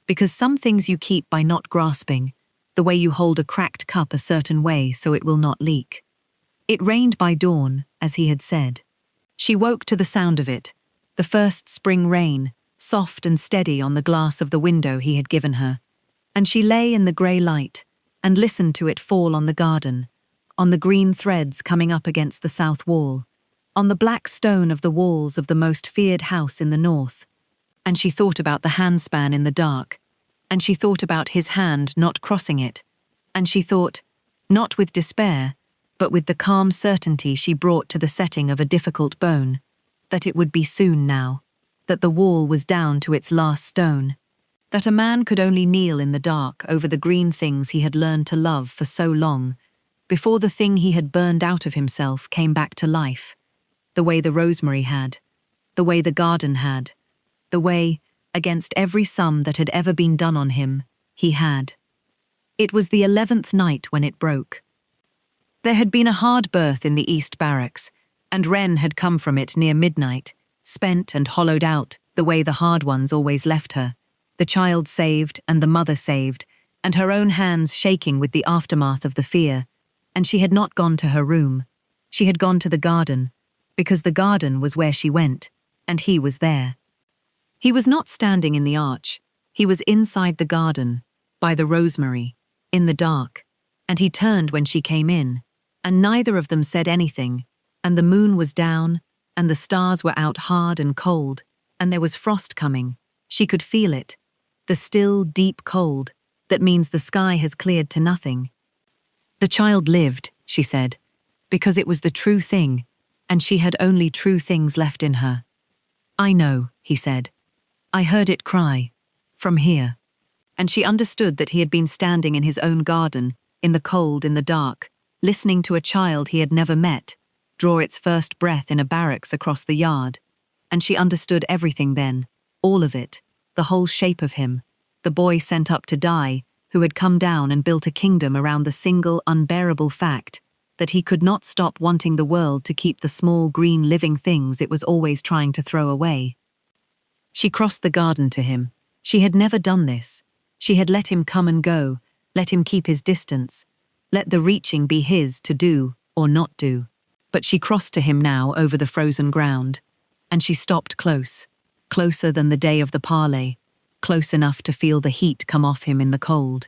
Because some things you keep by not grasping, the way you hold a cracked cup a certain way so it will not leak. It rained by dawn, as he had said. She woke to the sound of it, the first spring rain, soft and steady on the glass of the window he had given her. And she lay in the grey light and listened to it fall on the garden, on the green threads coming up against the south wall, on the black stone of the walls of the most feared house in the north. And she thought about the handspan in the dark, and she thought about his hand not crossing it, And she thought, not with despair, but with the calm certainty she brought to the setting of a difficult bone, that it would be soon now, that the wall was down to its last stone, that a man could only kneel in the dark over the green things he had learned to love for so long, before the thing he had burned out of himself came back to life, the way the rosemary had, the way the garden had, the way, against every sum that had ever been done on him, he had. It was the 11th night when it broke. There had been a hard birth in the East Barracks, and Wren had come from it near midnight, spent and hollowed out the way the hard ones always left her, the child saved and the mother saved, and her own hands shaking with the aftermath of the fear, and she had not gone to her room. She had gone to the garden, because the garden was where she went, and he was there. He was not standing in the arch, he was inside the garden, by the rosemary, in the dark, and he turned when she came in, and neither of them said anything, and the moon was down, and the stars were out hard and cold, and there was frost coming. She could feel it, the still, deep cold, that means the sky has cleared to nothing. The child lived, she said, because it was the true thing, and she had only true things left in her. I know, he said. I heard it cry, from here. And she understood that he had been standing in his own garden, in the cold, in the dark, listening to a child he had never met draw its first breath in a barracks across the yard. And she understood everything then, all of it, the whole shape of him, the boy sent up to die, who had come down and built a kingdom around the single unbearable fact that he could not stop wanting the world to keep the small green living things it was always trying to throw away. She crossed the garden to him. She had never done this. She had let him come and go, let him keep his distance, let the reaching be his to do or not do. But she crossed to him now over the frozen ground, and she stopped close, closer than the day of the parley, close enough to feel the heat come off him in the cold.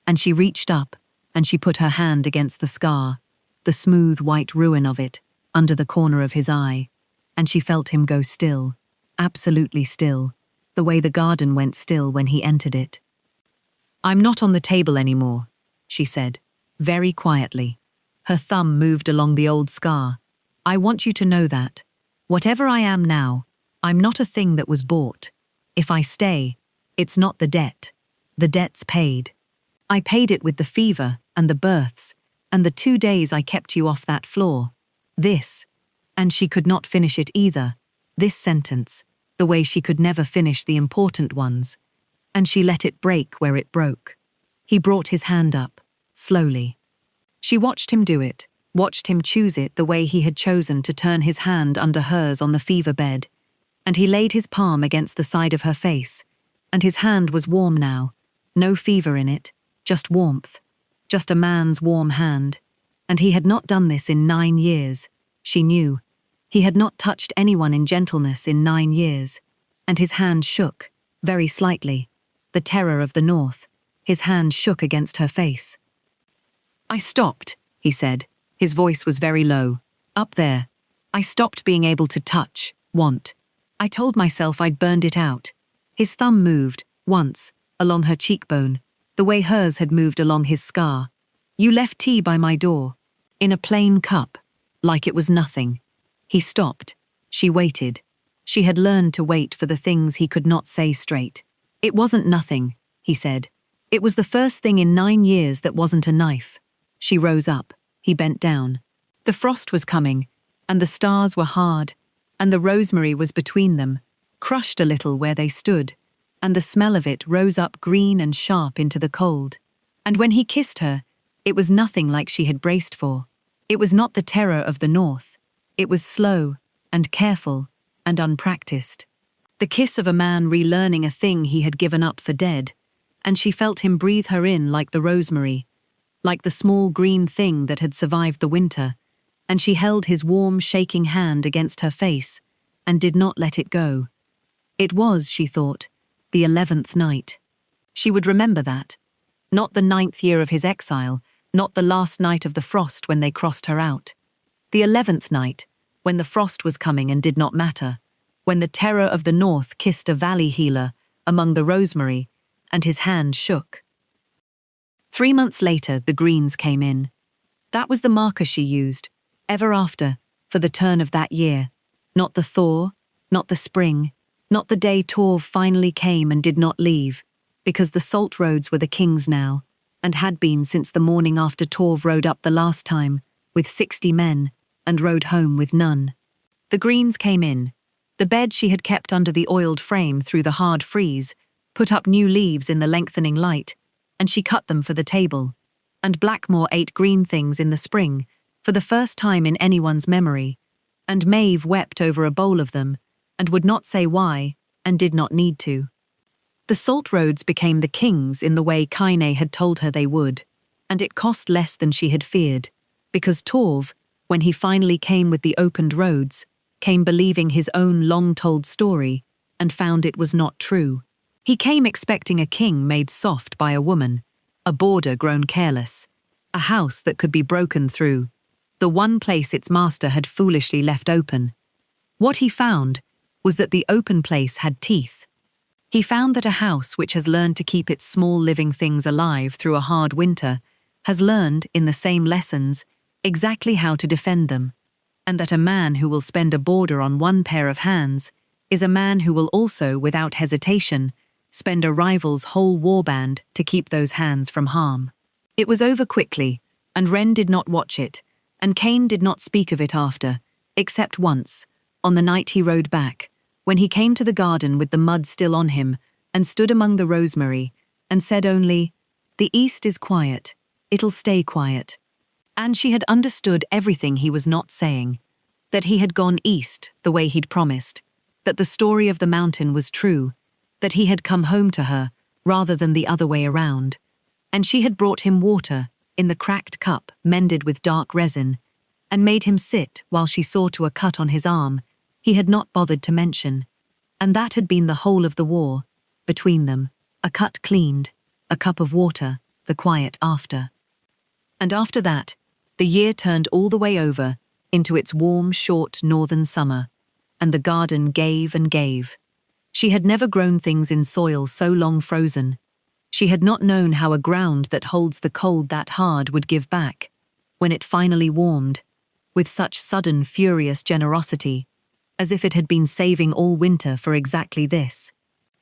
And she reached up, and she put her hand against the scar, the smooth white ruin of it, under the corner of his eye, and she felt him go still, absolutely still, the way the garden went still when he entered it. I'm not on the table anymore, she said, very quietly. Her thumb moved along the old scar. I want you to know that. Whatever I am now, I'm not a thing that was bought. If I stay, it's not the debt. The debt's paid. I paid it with the fever and the births and the 2 days I kept you off that floor. This, and she could not finish it either, this sentence, the way she could never finish the important ones, and she let it break where it broke. He brought his hand up, slowly. She watched him do it, watched him choose it the way he had chosen to turn his hand under hers on the fever bed, and he laid his palm against the side of her face, and his hand was warm now, no fever in it, just warmth, just a man's warm hand, and he had not done this in 9 years, she knew. He had not touched anyone in gentleness in 9 years, and his hand shook, very slightly, the terror of the north, his hand shook against her face. I stopped, he said, his voice was very low, up there. I stopped being able to touch, want. I told myself I'd burned it out. His thumb moved, once, along her cheekbone, the way hers had moved along his scar. You left tea by my door, in a plain cup, like it was nothing. He stopped. She waited. She had learned to wait for the things he could not say straight. It wasn't nothing, he said. It was the first thing in 9 years that wasn't a knife. She rose up. He bent down. The frost was coming, and the stars were hard, and the rosemary was between them, crushed a little where they stood, and the smell of it rose up green and sharp into the cold. And when he kissed her, it was nothing like she had braced for. It was not the terror of the north. It was slow and careful and unpracticed. The kiss of a man relearning a thing he had given up for dead, and she felt him breathe her in like the rosemary, like the small green thing that had survived the winter, and she held his warm, shaking hand against her face and did not let it go. It was, she thought, the 11th night. She would remember that. Not the 9th year of his exile, not the last night of the frost when they crossed her out. The 11th night, when the frost was coming and did not matter, when the terror of the north kissed a valley healer among the rosemary, and his hand shook. 3 months later, the greens came in. That was the marker she used, ever after, for the turn of that year. Not the thaw, not the spring, not the day Torv finally came and did not leave, because the salt roads were the king's now, and had been since the morning after Torv rode up the last time, with 60 men, and rode home with none. The greens came in. The bed she had kept under the oiled frame through the hard freeze, put up new leaves in the lengthening light, and she cut them for the table. And Blackmoor ate green things in the spring, for the first time in anyone's memory, and Maeve wept over a bowl of them, and would not say why, and did not need to. The salt roads became the king's in the way Kaine had told her they would, and it cost less than she had feared, because Torv, when he finally came with the opened roads, came believing his own long-told story, and found it was not true. He came expecting a king made soft by a woman, a border grown careless, a house that could be broken through, the one place its master had foolishly left open. What he found was that the open place had teeth. He found that a house which has learned to keep its small living things alive through a hard winter has learned, in the same lessons, exactly how to defend them, and that a man who will spend a border on one pair of hands is a man who will also, without hesitation, spend a rival's whole warband to keep those hands from harm. It was over quickly, and Wren did not watch it, and Cain did not speak of it after, except once, on the night he rode back, when he came to the garden with the mud still on him, and stood among the rosemary, and said only, "The east is quiet, it'll stay quiet." And she had understood everything he was not saying, that he had gone east the way he'd promised, that the story of the mountain was true, that he had come home to her rather than the other way around, and she had brought him water in the cracked cup mended with dark resin, and made him sit while she saw to a cut on his arm he had not bothered to mention, and that had been the whole of the war, between them, a cut cleaned, a cup of water, the quiet after. And after that, the year turned all the way over into its warm, short northern summer, and the garden gave and gave. She had never grown things in soil so long frozen. She had not known how a ground that holds the cold that hard would give back, when it finally warmed, with such sudden, furious generosity, as if it had been saving all winter for exactly this.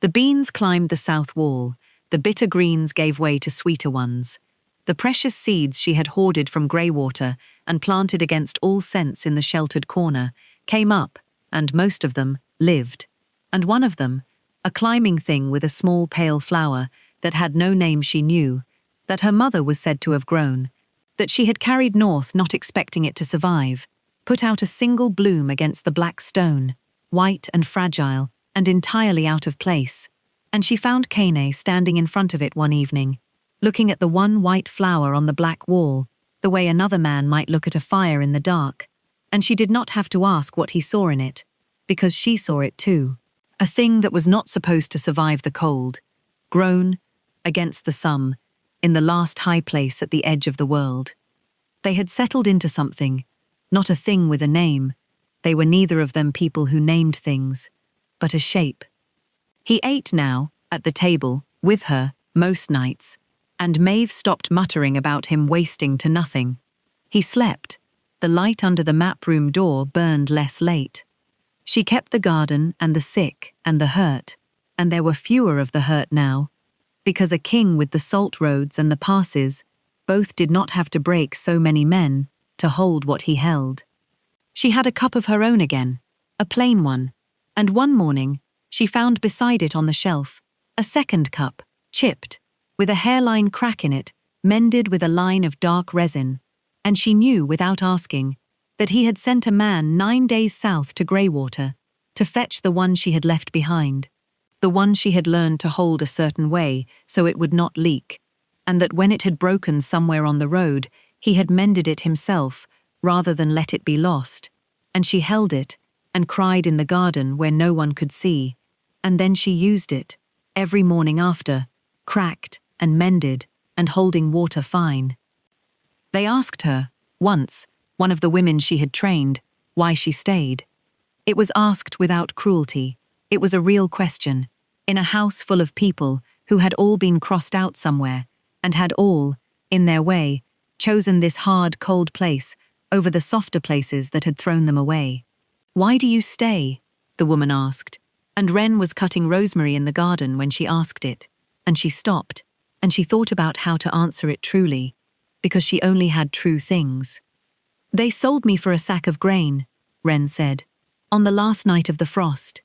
The beans climbed the south wall, the bitter greens gave way to sweeter ones. The precious seeds she had hoarded from Greywater and planted against all sense in the sheltered corner came up, and most of them lived. And one of them, a climbing thing with a small pale flower that had no name she knew, that her mother was said to have grown, that she had carried north not expecting it to survive, put out a single bloom against the black stone, white and fragile and entirely out of place, and she found Kaine standing in front of it one evening, looking at the one white flower on the black wall, the way another man might look at a fire in the dark, and she did not have to ask what he saw in it, because she saw it too. A thing that was not supposed to survive the cold, grown, against the sun, in the last high place at the edge of the world. They had settled into something, not a thing with a name. They were neither of them people who named things, but a shape. He ate now, at the table, with her, most nights, and Maeve stopped muttering about him wasting to nothing. He slept. The light under the map room door burned less late. She kept the garden and the sick and the hurt, and there were fewer of the hurt now, because a king with the salt roads and the passes both did not have to break so many men to hold what he held. She had a cup of her own again, a plain one, and one morning she found beside it on the shelf a second cup, chipped, with a hairline crack in it, mended with a line of dark resin, and she knew without asking that he had sent a man 9 days south to Greywater to fetch the one she had left behind, the one she had learned to hold a certain way so it would not leak, and that when it had broken somewhere on the road, he had mended it himself rather than let it be lost, and she held it and cried in the garden where no one could see, and then she used it, every morning after, cracked and mended and holding water fine. They asked her, once, one of the women she had trained, why she stayed. It was asked without cruelty. It was a real question, in a house full of people who had all been crossed out somewhere, and had all, in their way, chosen this hard, cold place over the softer places that had thrown them away. "Why do you stay?" the woman asked, and Wren was cutting rosemary in the garden when she asked it, and she stopped, and she thought about how to answer it truly, because she only had true things. "They sold me for a sack of grain," Wren said, "on the last night of the frost.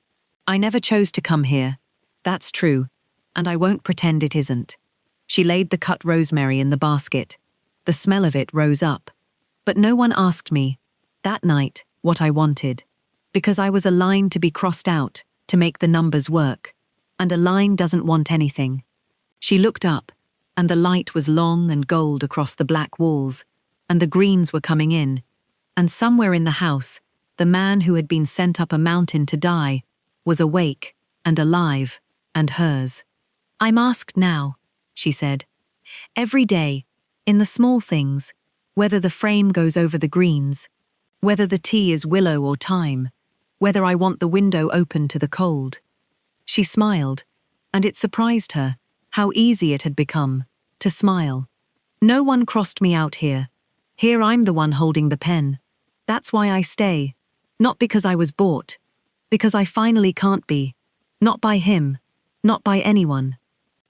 I never chose to come here. That's true, and I won't pretend it isn't." She laid the cut rosemary in the basket. The smell of it rose up. But no one asked me, that night, what I wanted, because I was a line to be crossed out, to make the numbers work, and a line doesn't want anything. She looked up, and the light was long and gold across the black walls, and the greens were coming in, and somewhere in the house, the man who had been sent up a mountain to die was awake and alive, and hers. "I'm asked now," she said. "Every day, in the small things, whether the frame goes over the greens, whether the tea is willow or thyme, whether I want the window open to the cold." She smiled, and it surprised her how easy it had become to smile. "No one crossed me out here. Here I'm the one holding the pen. That's why I stay. Not because I was bought. Because I finally can't be. Not by him. Not by anyone.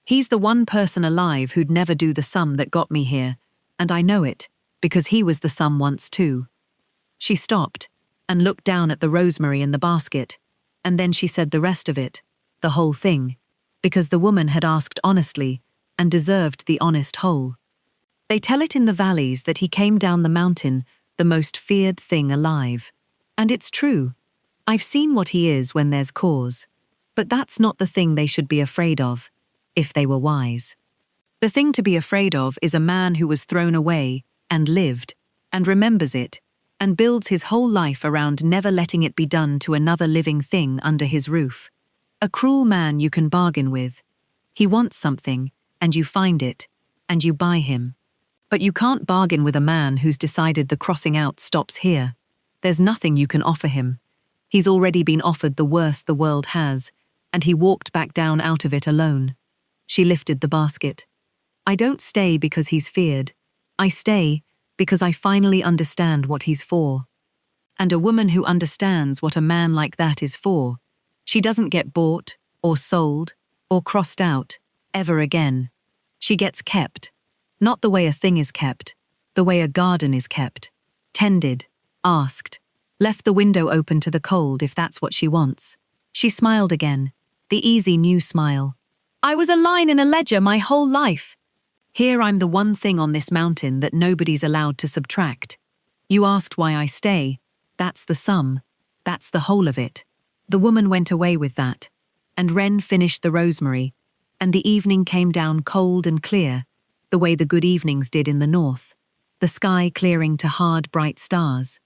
He's the one person alive who'd never do the sum that got me here, and I know it, because he was the sum once too." She stopped and looked down at the rosemary in the basket, and then she said the rest of it, the whole thing, because the woman had asked honestly and deserved the honest whole. "They tell it in the valleys that he came down the mountain, the most feared thing alive. And it's true. I've seen what he is when there's cause. But that's not the thing they should be afraid of, if they were wise. The thing to be afraid of is a man who was thrown away, and lived, and remembers it, and builds his whole life around never letting it be done to another living thing under his roof. A cruel man you can bargain with. He wants something, and you find it, and you buy him. But you can't bargain with a man who's decided the crossing out stops here. There's nothing you can offer him. He's already been offered the worst the world has, and he walked back down out of it alone." She lifted the basket. "I don't stay because he's feared. I stay because I finally understand what he's for. And a woman who understands what a man like that is for, she doesn't get bought, or sold, or crossed out, ever again. She gets kept. Not the way a thing is kept, the way a garden is kept. Tended, asked, left the window open to the cold if that's what she wants." She smiled again, the easy new smile. "I was a line in a ledger my whole life. Here I'm the one thing on this mountain that nobody's allowed to subtract. You asked why I stay. That's the sum. That's the whole of it." The woman went away with that, and Wren finished the rosemary, and the evening came down cold and clear, the way the good evenings did in the north, the sky clearing to hard, bright stars.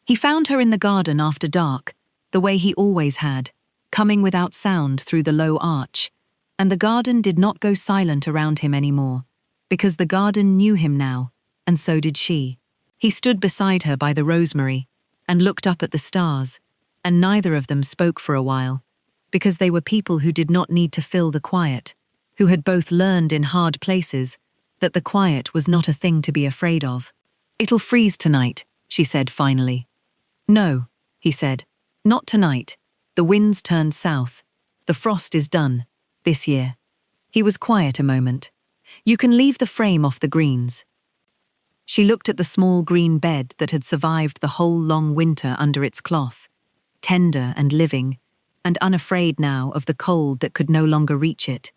He found her in the garden after dark, the way he always had, coming without sound through the low arch, and the garden did not go silent around him anymore, because the garden knew him now, and so did she. He stood beside her by the rosemary, and looked up at the stars, and neither of them spoke for a while, because they were people who did not need to fill the quiet, who had both learned in hard places that the quiet was not a thing to be afraid of. "It'll freeze tonight," she said finally. "No," he said, "not tonight. The wind's turned south. The frost is done, this year." He was quiet a moment. "You can leave the frame off the greens." She looked at the small green bed that had survived the whole long winter under its cloth, tender and living, and unafraid now of the cold that could no longer reach it,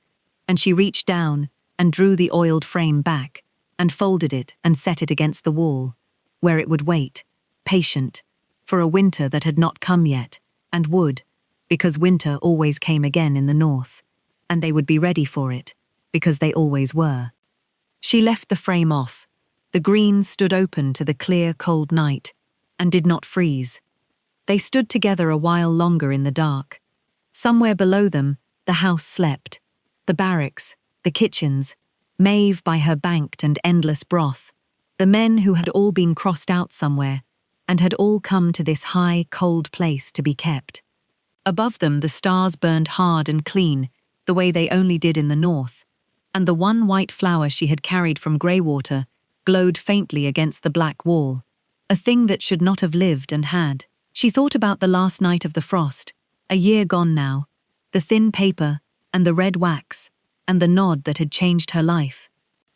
and she reached down and drew the oiled frame back, and folded it and set it against the wall, where it would wait, patient, for a winter that had not come yet, and would, because winter always came again in the north, and they would be ready for it, because they always were. She left the frame off. The greens stood open to the clear, cold night, and did not freeze. They stood together a while longer in the dark. Somewhere below them, the house slept. The barracks, the kitchens, Maeve by her banked and endless broth, the men who had all been crossed out somewhere, and had all come to this high, cold place to be kept. Above them the stars burned hard and clean, the way they only did in the north, and the one white flower she had carried from Greywater glowed faintly against the black wall, a thing that should not have lived and had. She thought about the last night of the frost, a year gone now, the thin paper and the red wax, and the nod that had changed her life.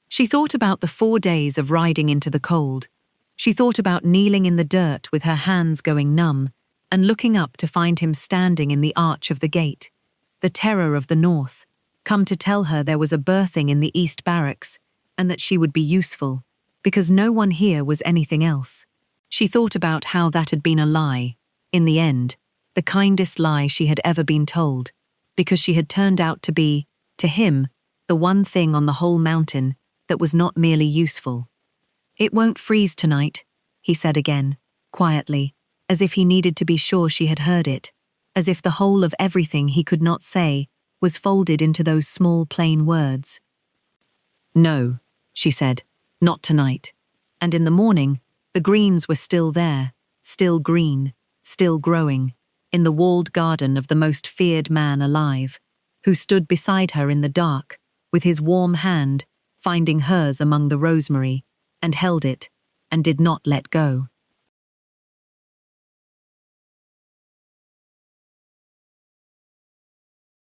She thought about the 4 days of riding into the cold. She thought about kneeling in the dirt with her hands going numb and looking up to find him standing in the arch of the gate, the terror of the north, come to tell her there was a birthing in the East Barracks and that she would be useful, because no one here was anything else. She thought about how that had been a lie, in the end, the kindest lie she had ever been told, because she had turned out to be, to him, the one thing on the whole mountain that was not merely useful. "It won't freeze tonight," he said again, quietly, as if he needed to be sure she had heard it, as if the whole of everything he could not say was folded into those small plain words. "No," she said, "not tonight." And in the morning, the greens were still there, still green, still growing, in the walled garden of the most feared man alive, who stood beside her in the dark, with his warm hand finding hers among the rosemary, and held it, and did not let go.